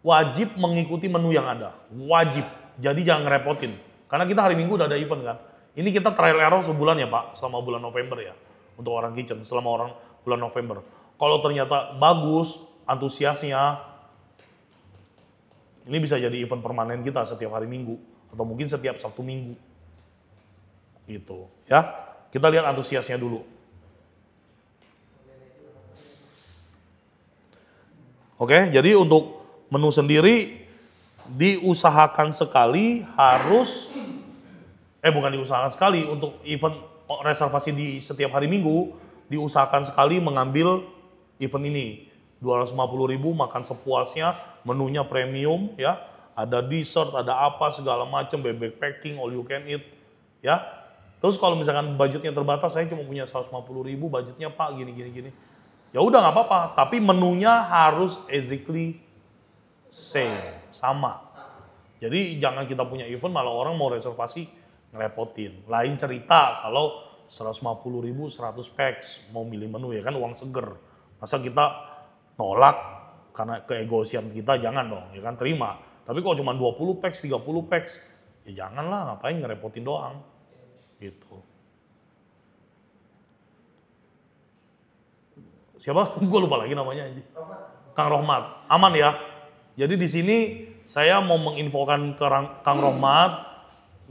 wajib mengikuti menu yang ada. Wajib. Jadi jangan ngerepotin. Karena kita hari Minggu udah ada event kan. Ini kita trial error sebulan ya Pak, selama bulan November ya. Untuk orang kitchen, selama bulan November. Kalau ternyata bagus, antusiasnya, ini bisa jadi event permanen kita setiap hari Minggu atau mungkin setiap Sabtu Minggu. Gitu, ya. Kita lihat antusiasnya dulu. Oke, jadi untuk menu sendiri diusahakan sekali harus bukan diusahakan sekali untuk event reservasi di setiap hari Minggu diusahakan sekali mengambil event ini. 250.000 makan sepuasnya, menunya premium ya, ada dessert, ada apa segala macam, bebek packing, all you can eat ya. Terus kalau misalkan budgetnya terbatas, saya cuma punya 150.000 budgetnya Pak gini. Ya udah nggak apa-apa, tapi menunya harus exactly same, sama. Jadi jangan kita punya event malah orang mau reservasi ngerepotin. Lain cerita kalau 150.000 100 packs mau milih menu ya kan uang seger. Masa kita nolak karena keegosian kita, jangan dong, ya kan terima. Tapi kalau cuma 20 packs, 30 packs, ya janganlah, ngapain ngerepotin doang. Gitu. Siapa? Gue lupa lagi namanya aja. Kang Rohmat. Aman ya. Jadi di sini saya mau menginfokan ke Kang Rohmat.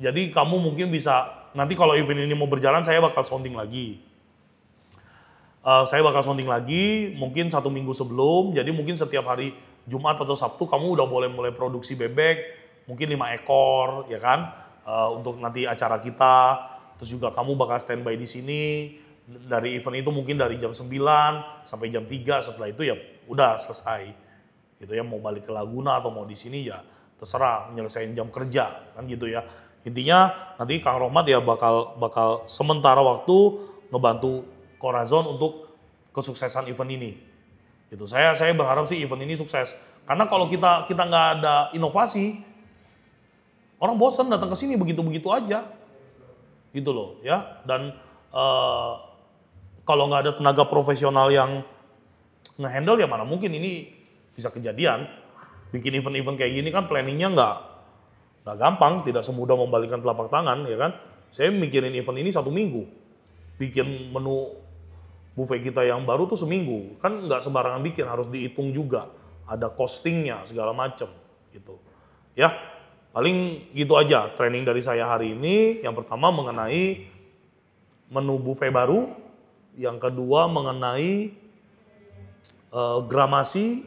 Jadi kamu mungkin bisa, nanti kalau event ini mau berjalan saya bakal sounding lagi. Saya bakal sounding lagi mungkin 1 minggu sebelum, jadi mungkin setiap hari Jumat atau Sabtu kamu udah mulai produksi bebek, mungkin 5 ekor ya kan, untuk nanti acara kita. Terus juga kamu bakal standby di sini, dari event itu mungkin dari jam 9 sampai jam 3, setelah itu ya udah selesai. Gitu ya, mau balik ke Laguna atau mau di sini ya terserah, nyelesain jam kerja kan gitu ya. Intinya nanti Kang Rohmat ya bakal sementara waktu ngebantu Corazon untuk kesuksesan event ini. Gitu. Saya berharap sih event ini sukses. Karena kalau kita nggak ada inovasi, orang bosan datang ke sini begitu-begitu aja. Gitu loh ya. Dan kalau nggak ada tenaga profesional yang nge-handle ya mana mungkin ini bisa kejadian. Bikin event-event kayak gini kan planningnya nggak gampang, tidak semudah membalikkan telapak tangan ya kan. Saya mikirin event ini 1 minggu. Bikin menu buffet kita yang baru tuh seminggu. Kan nggak sembarangan bikin, harus dihitung juga. Ada costingnya segala macem gitu. Ya, paling gitu aja training dari saya hari ini. Yang pertama mengenai menu buffet baru. Yang kedua mengenai gramasi.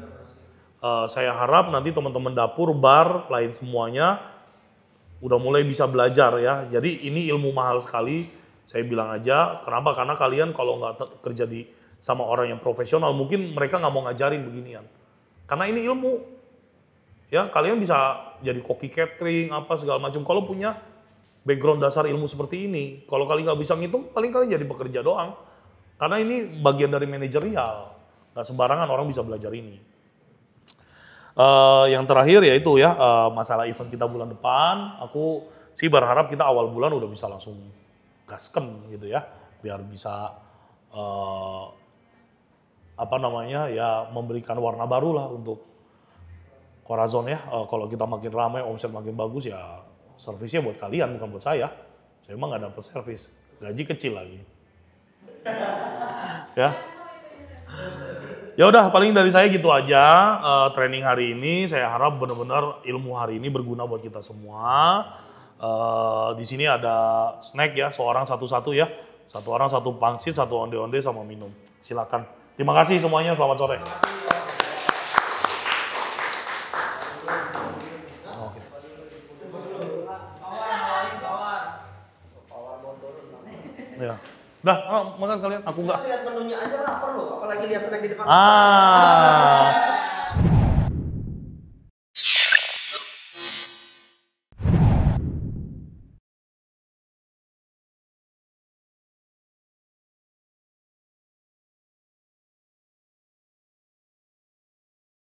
Saya harap nanti teman-teman dapur, bar, lain semuanya udah mulai bisa belajar ya. Jadi ini ilmu mahal sekali. Saya bilang aja, kenapa? Karena kalian kalau nggak kerja sama orang yang profesional, mungkin mereka nggak mau ngajarin beginian. Karena ini ilmu. Ya, kalian bisa jadi koki catering, apa segala macam. Kalau punya background dasar ilmu seperti ini, kalau kalian nggak bisa ngitung, paling kalian jadi pekerja doang. Karena ini bagian dari manajerial. Nggak sembarangan orang bisa belajar ini. Yang terakhir yaitu ya masalah event kita bulan depan. Aku sih berharap kita awal bulan udah bisa langsung gasken gitu ya, biar bisa memberikan warna baru lah untuk Corazon ya. Kalau kita makin ramai, omset makin bagus ya, servisnya buat kalian bukan buat saya. Saya emang nggak dapet servis, gaji kecil lagi. Ya. Ya udah, paling dari saya gitu aja training hari ini. Saya harap benar-benar ilmu hari ini berguna buat kita semua. Di sini ada snack ya, seorang satu-satu ya. Satu orang satu pangsit, satu onde-onde sama minum. Silakan. Terima kasih semuanya, selamat sore. Ya. Udah, makan kalian, aku enggak. Lihat menunya aja lapar loh, apalagi lihat snack di depan.